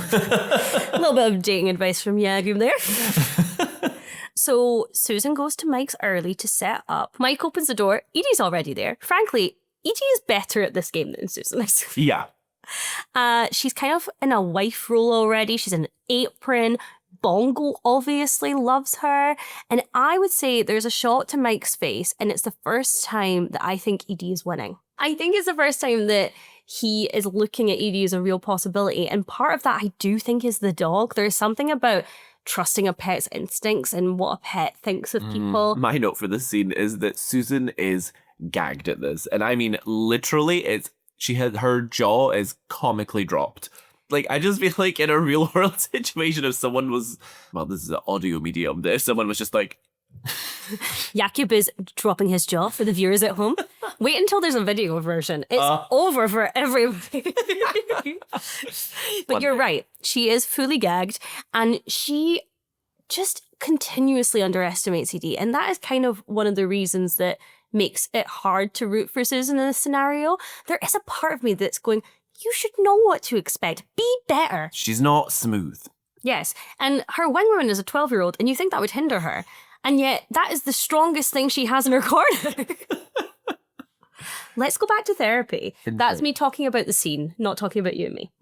a little bit of dating advice from Jakub there. So Susan goes to Mike's early to set up. Mike opens the door. Edie's already there. Frankly, Edie is better at this game than Susan is. Yeah. She's kind of in a wife role already. She's in an apron. Bongo obviously loves her. And I would say there's a shot to Mike's face, and it's the first time that I think Edie is winning. I think it's the first time that he is looking at Edie as a real possibility. And part of that I do think is the dog. There's something about trusting a pet's instincts and what a pet thinks of people. My note for this scene is that Susan is gagged at this. And I mean, literally, her jaw is comically dropped. Like, I just feel like in a real world situation, if someone was, well, this is an audio medium, that if someone was just like... Jakub is dropping his jaw for the viewers at home. Wait until there's a video version. It's over for everybody. But you're right. She is fully gagged, and she just continuously underestimates Edie. And that is kind of one of the reasons that makes it hard to root for Susan in this scenario. There is a part of me that's going, you should know what to expect. Be better. She's not smooth. Yes. And her wingwoman is a 12-year-old, and you think that would hinder her. And yet, that is the strongest thing she has in her corner. Let's go back to therapy. That's me talking about the scene, not talking about you and me.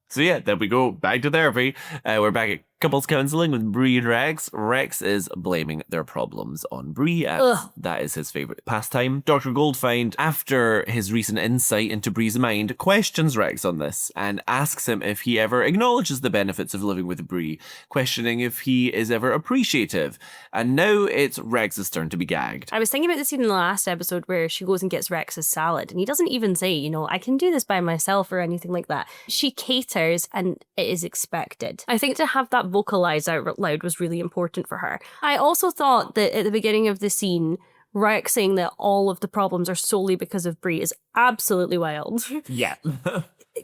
So yeah, then we go back to therapy. We're back at couples counselling with Bree and Rex. Rex is blaming their problems on Bree, as that is his favourite pastime. Dr. Goldfind, after his recent insight into Bree's mind, questions Rex on this and asks him if he ever acknowledges the benefits of living with Bree, questioning if he is ever appreciative. And now it's Rex's turn to be gagged. I was thinking about the scene in the last episode where she goes and gets Rex's salad, and he doesn't even say, I can do this by myself or anything like that. She caters, and it is expected. I think to have that vocalized out loud was really important for her. I also thought that at the beginning of the scene, Rex saying that all of the problems are solely because of Bree is absolutely wild. Yeah.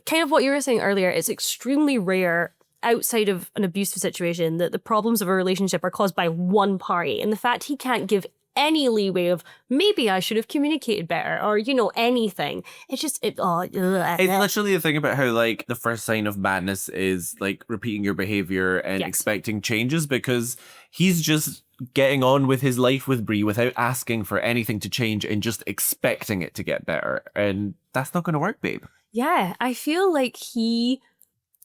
Kind of what you were saying earlier, it's extremely rare outside of an abusive situation that the problems of a relationship are caused by one party. And the fact he can't give any leeway of maybe I should have communicated better or, anything. It's just, It's literally the thing about how, like, the first sign of madness is, like, repeating your behavior and expecting changes, because he's just getting on with his life with Bree without asking for anything to change and just expecting it to get better. And that's not going to work, babe. Yeah, I feel like he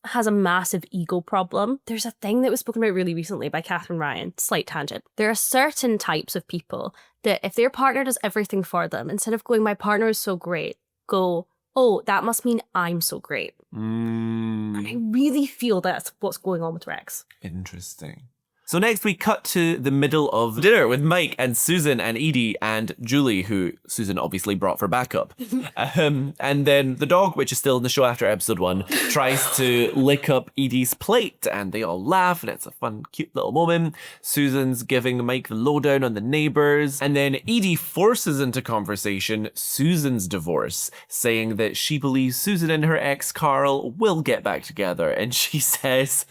has a massive ego problem. There's a thing that was spoken about really recently by Catherine Ryan, slight tangent. There are certain types of people that if their partner does everything for them, instead of going, my partner is so great, go, oh, that must mean I'm so great. And I really feel that's what's going on with Rex. Interesting. So next we cut to the middle of dinner with Mike and Susan and Edie and Julie, who Susan obviously brought for backup. And then the dog, which is still in the show after episode 1, tries to lick up Edie's plate, and they all laugh, and it's a fun, cute little moment. Susan's giving Mike the lowdown on the neighbours, and then Edie forces into conversation Susan's divorce, saying that she believes Susan and her ex Carl will get back together, and she says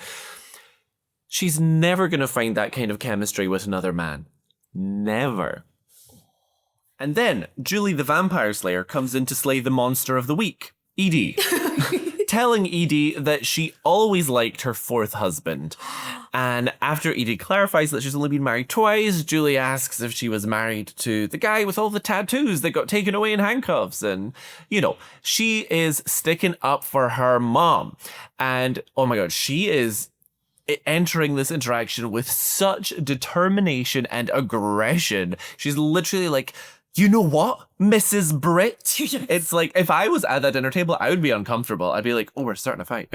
she's never going to find that kind of chemistry with another man. Never. And then Julie the Vampire Slayer comes in to slay the monster of the week, Edie. Telling Edie that she always liked her fourth husband. And after Edie clarifies that she's only been married twice, Julie asks if she was married to the guy with all the tattoos that got taken away in handcuffs. And, she is sticking up for her mom. And, oh my God, she is entering this interaction with such determination and aggression. She's literally like, you know what, Mrs. Britt? Yes. It's like, if I was at that dinner table, I would be uncomfortable. I'd be like, oh, we're starting a fight.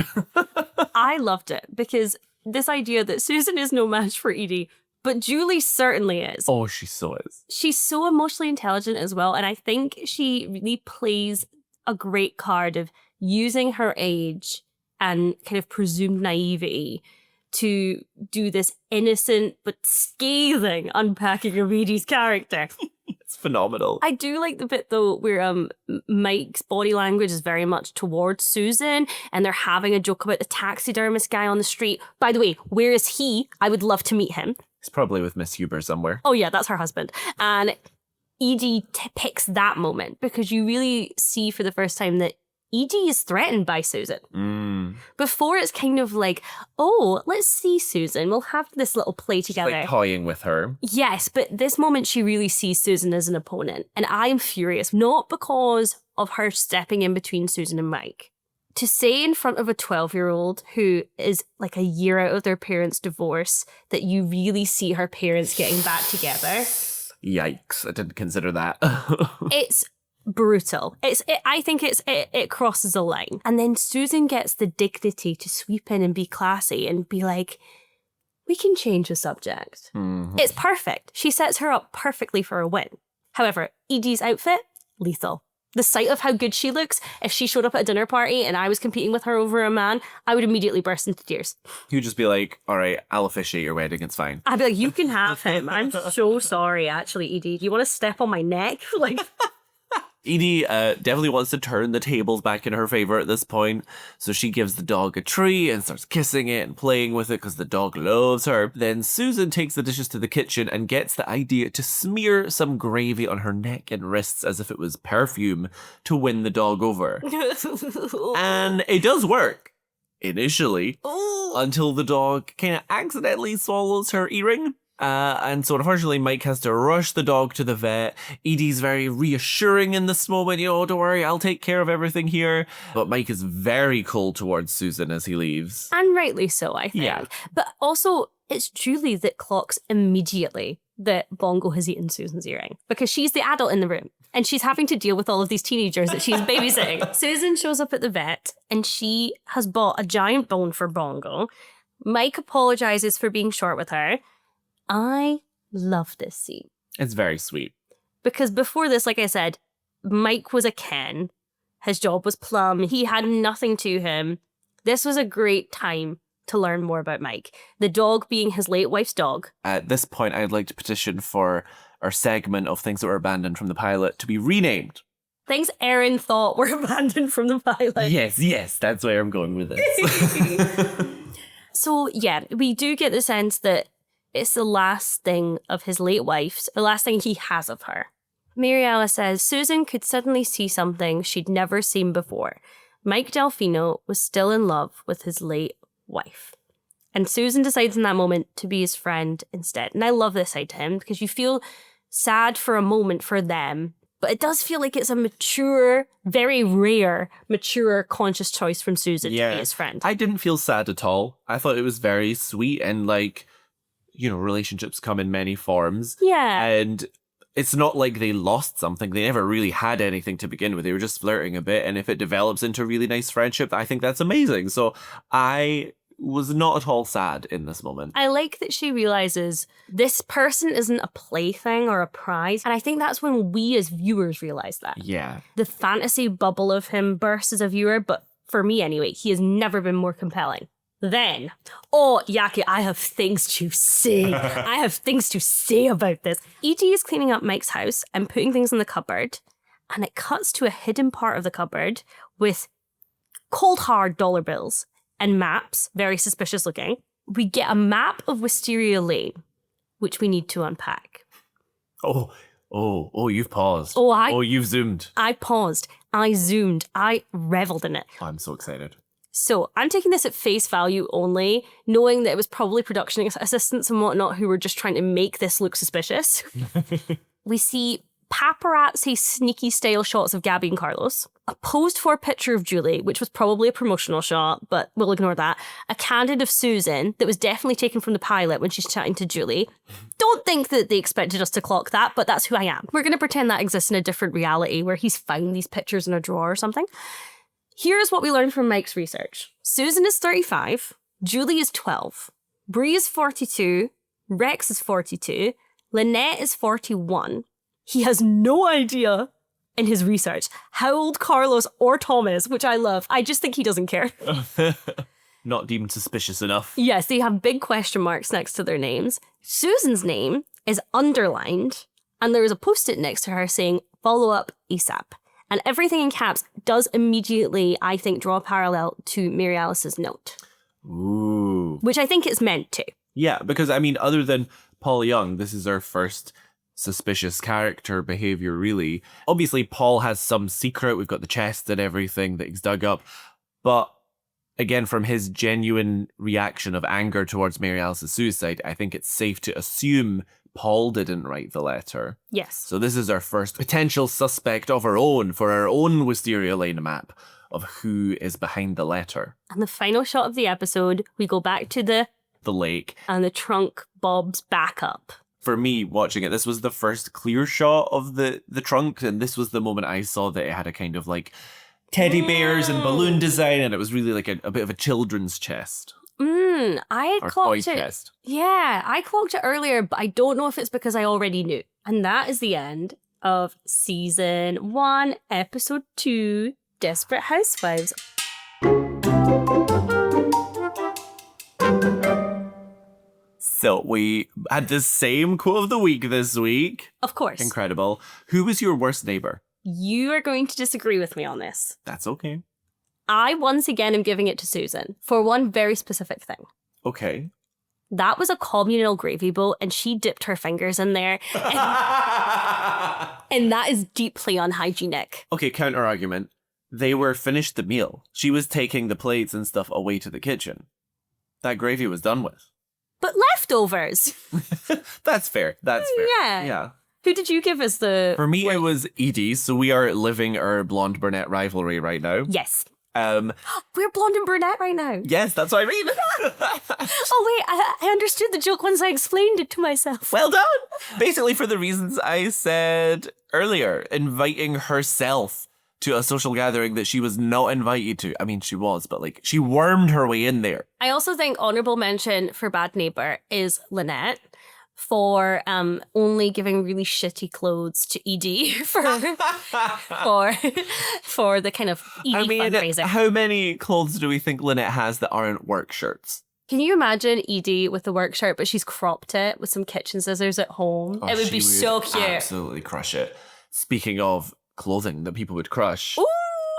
I loved it because this idea that Susan is no match for Edie, but Julie certainly is. Oh, she so is. She's so emotionally intelligent as well. And I think she really plays a great card of using her age and kind of presumed naivety to do this innocent but scathing unpacking of Edie's character. It's phenomenal. I do like the bit, though, where Mike's body language is very much towards Susan, and they're having a joke about the taxidermist guy on the street. By the way, where is he? I would love to meet him. He's probably with Miss Huber somewhere. Oh, yeah, that's her husband. And Edie picks that moment because you really see for the first time that Edie is threatened by Susan. Before it's kind of like, oh, let's see Susan. We'll have this little play together. Like toying with her. Yes, but this moment she really sees Susan as an opponent. And I'm furious, not because of her stepping in between Susan and Mike. To say in front of a 12-year-old who is like a year out of their parents' divorce that you really see her parents getting back together. Yikes, I didn't consider that. It's brutal. I think it crosses a line. And then Susan gets the dignity to sweep in and be classy and be like, we can change the subject. Mm-hmm. It's perfect. She sets her up perfectly for a win. However, Edie's outfit, lethal. The sight of how good she looks, if she showed up at a dinner party and I was competing with her over a man, I would immediately burst into tears. You'd just be like, all right, I'll officiate your wedding, it's fine. I'd be like, you can have him. I'm so sorry, actually, Edie. Do you want to step on my neck? Like... Edie definitely wants to turn the tables back in her favor at this point, so she gives the dog a tree and starts kissing it and playing with it because the dog loves her. Then Susan takes the dishes to the kitchen and gets the idea to smear some gravy on her neck and wrists as if it was perfume to win the dog over. And it does work, initially, until the dog kind of accidentally swallows her earring. And so unfortunately Mike has to rush the dog to the vet. Edie's very reassuring in this moment, don't worry, I'll take care of everything here. But Mike is very cold towards Susan as he leaves. And rightly so, I think. Yeah. But also, it's Julie that clocks immediately that Bongo has eaten Susan's earring because she's the adult in the room and she's having to deal with all of these teenagers that she's babysitting. Susan shows up at the vet and she has bought a giant bone for Bongo. Mike apologizes for being short with her. I love this scene. It's very sweet. Because before this, like I said, Mike was a Ken. His job was plum. He had nothing to him. This was a great time to learn more about Mike. The dog being his late wife's dog. At this point, I'd like to petition for our segment of things that were abandoned from the pilot to be renamed. Things Erin thought were abandoned from the pilot. Yes, that's where I'm going with this. So, yeah, we do get the sense that it's the last thing of his late wife's, the last thing he has of her. Mary Alice says, Susan could suddenly see something she'd never seen before. Mike Delfino was still in love with his late wife. And Susan decides in that moment to be his friend instead. And I love this side to him because you feel sad for a moment for them, but it does feel like it's a mature, very rare, mature, conscious choice from Susan to be his friend. I didn't feel sad at all. I thought it was very sweet and like, relationships come in many forms. Yeah. And it's not like they lost something. They never really had anything to begin with. They were just flirting a bit. And if it develops into a really nice friendship, I think that's amazing. So I was not at all sad in this moment. I like that she realizes this person isn't a plaything or a prize. And I think that's when we as viewers realize that. Yeah. The fantasy bubble of him bursts as a viewer, but for me anyway, he has never been more compelling. Then, Yaki, I have things to say. I have things to say about this. Edie is cleaning up Mike's house and putting things in the cupboard, and it cuts to a hidden part of the cupboard with cold hard dollar bills and maps, very suspicious looking. We get a map of Wisteria Lane, which we need to unpack. Oh, you've paused. You've zoomed. I paused. I zoomed. I reveled in it. I'm so excited. So I'm taking this at face value only, knowing that it was probably production assistants and whatnot who were just trying to make this look suspicious. We see paparazzi sneaky style shots of Gabby and Carlos, a posed for picture of Julie, which was probably a promotional shot, but we'll ignore that, a candid of Susan that was definitely taken from the pilot when she's chatting to Julie. Don't think that they expected us to clock that, but that's who I am. We're going to pretend that exists in a different reality where he's found these pictures in a drawer or something. Here's what we learned from Mike's research. Susan is 35, Julie is 12, Bree is 42, Rex is 42, Lynette is 41. He has no idea in his research how old Carlos or Tom is, which I love. I just think he doesn't care. Not deemed suspicious enough. Yes, they have big question marks next to their names. Susan's name is underlined, and there is a post-it next to her saying, follow up ASAP. And everything in caps does immediately, I think, draw a parallel to Mary Alice's note. Ooh. Which I think it's meant to. Yeah, because, I mean, other than Paul Young, this is our first suspicious character behavior, really. Obviously, Paul has some secret. We've got the chest and everything that he's dug up. But again, from his genuine reaction of anger towards Mary Alice's suicide, I think it's safe to assume Paul didn't write the letter. Yes. So this is our first potential suspect of our own for our own Wisteria Lane map of who is behind the letter. And the final shot of the episode, we go back to the lake. And the trunk bobs back up. For me, watching it, this was the first clear shot of the trunk, and this was the moment I saw that it had a kind of like teddy bears and balloon design, and it was really like a bit of a children's chest. I Or clocked toy it. chest. Yeah, I clocked it earlier, but I don't know if it's because I already knew. And that is the end of season 1, episode 2, Desperate Housewives. So we had the same quote of the week this week. Of course. Incredible. Who was your worst neighbor? You are going to disagree with me on this. That's okay. I once again am giving it to Susan for one very specific thing. Okay. That was a communal gravy bowl and she dipped her fingers in there. And that is deeply unhygienic. Okay, counter argument. They were finished the meal. She was taking the plates and stuff away to the kitchen. That gravy was done with. But leftovers. That's fair. That's fair. Yeah. Yeah. Who did you give as the... For me, it was Edie. So we are living our blonde brunette rivalry right now. Yes. We're blonde and brunette right now. Yes, that's what I mean. Oh, wait, I understood the joke once I explained it to myself. Well done. Basically, for the reasons I said earlier, inviting herself to a social gathering that she was not invited to. I mean, she was, but like, she wormed her way in there. I also think honourable mention for bad neighbour is Lynette for only giving really shitty clothes to Edie for the kind of Edie fundraiser. How many clothes do we think Lynette has that aren't work shirts? Can you imagine Edie with the work shirt, but she's cropped it with some kitchen scissors at home? Oh, it would be so cute. Absolutely crush it. Speaking of clothing that people would crush. Ooh,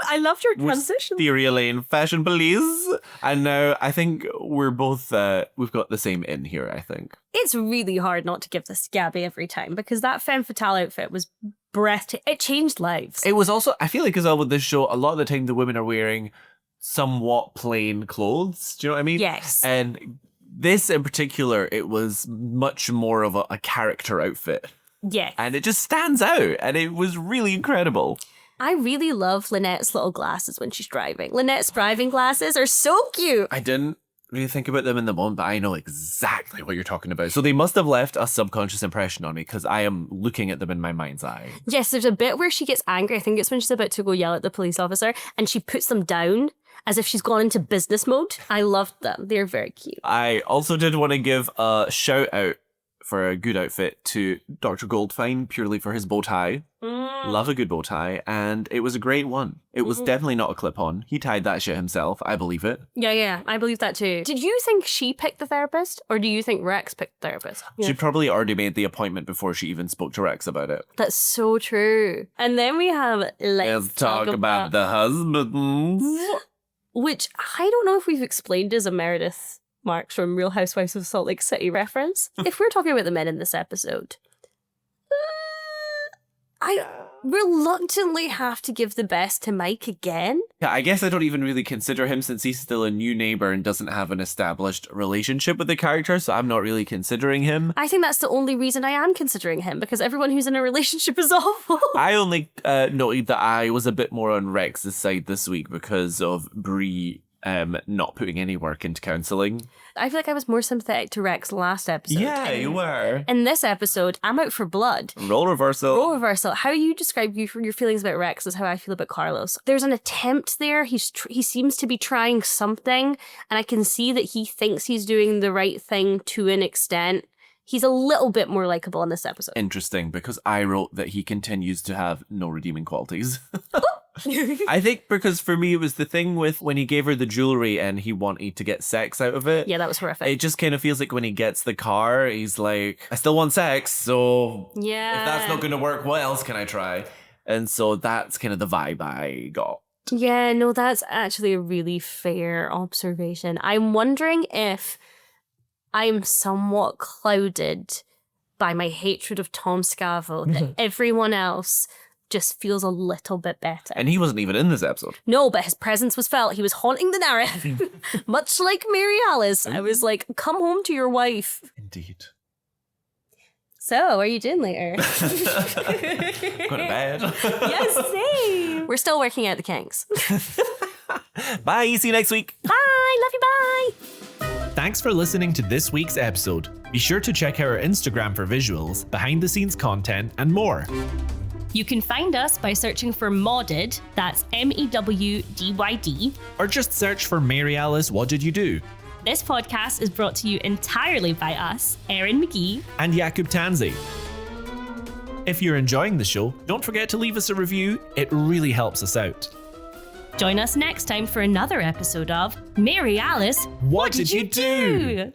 I loved your transition. Wisteria Lane fashion police. And now I think we're both, we've got the same in here, I think. It's really hard not to give this to Gabby every time because that femme fatale outfit was breathtaking. It changed lives. It was also, I feel like as well with this show, a lot of the time the women are wearing somewhat plain clothes. Do you know what I mean? Yes. And this in particular, it was much more of a character outfit. Yeah. And it just stands out. And it was really incredible. I really love Lynette's little glasses when she's driving. Lynette's driving glasses are so cute. I didn't really think about them in the moment, but I know exactly what you're talking about. So they must have left a subconscious impression on me because I am looking at them in my mind's eye. Yes, there's a bit where she gets angry. I think it's when she's about to go yell at the police officer and she puts them down as if she's gone into business mode. I loved them. They're very cute. I also did want to give a shout out for a good outfit to Dr. Goldfine, purely for his bow tie. Love a good bow tie, and it was a great one. It was definitely not a clip-on. He tied that shit himself. I believe it. Yeah, I believe that too. Did you think she picked the therapist, or do you think Rex picked the therapist? She probably already made the appointment before she even spoke to Rex about it. That's so true. And then we have Let's talk about the husbands. Which I don't know if we've explained as a Meredith Marks from Real Housewives of Salt Lake City reference. If we're talking about the men in this episode, I reluctantly have to give the best to Mike again. Yeah, I guess I don't even really consider him since he's still a new neighbor and doesn't have an established relationship with the character, so I'm not really considering him. I think that's the only reason I am considering him, because everyone who's in a relationship is awful. I only noted that I was a bit more on Rex's side this week because of Bree not putting any work into counselling. I feel like I was more sympathetic to Rex last episode. Yeah, you were. In this episode, I'm out for blood. Role reversal. Role reversal. How you describe your feelings about Rex is how I feel about Carlos. There's an attempt there. He seems to be trying something, and I can see that he thinks he's doing the right thing to an extent. He's a little bit more likable in this episode. Interesting, because I wrote that he continues to have no redeeming qualities. I think because for me it was the thing with when he gave her the jewelry and he wanted to get sex out of it. Yeah, that was horrific. It just kind of feels like when he gets the car, he's like, I still want sex, so yeah. If that's not going to work, what else can I try? And so that's kind of the vibe I got. Yeah, no, that's actually a really fair observation. I'm wondering if I'm somewhat clouded by my hatred of Tom Scavo that everyone else just feels a little bit better. And he wasn't even in this episode. No, but his presence was felt. He was haunting the narrative. Much like Mary Alice. I was like, come home to your wife. Indeed. So, what are you doing later? Go to bed. Yes, same. We're still working out the kinks. Bye. See you next week. Bye. Love you. Bye. Thanks for listening to this week's episode. Be sure to check out our Instagram for visuals, behind-the-scenes content, and more. You can find us by searching for Modded, that's MEWDYD. Or just search for Mary Alice, What Did You Do? This podcast is brought to you entirely by us, Erin McGee and Jakub Tanzi. If you're enjoying the show, don't forget to leave us a review. It really helps us out. Join us next time for another episode of Mary Alice, What Did You Do?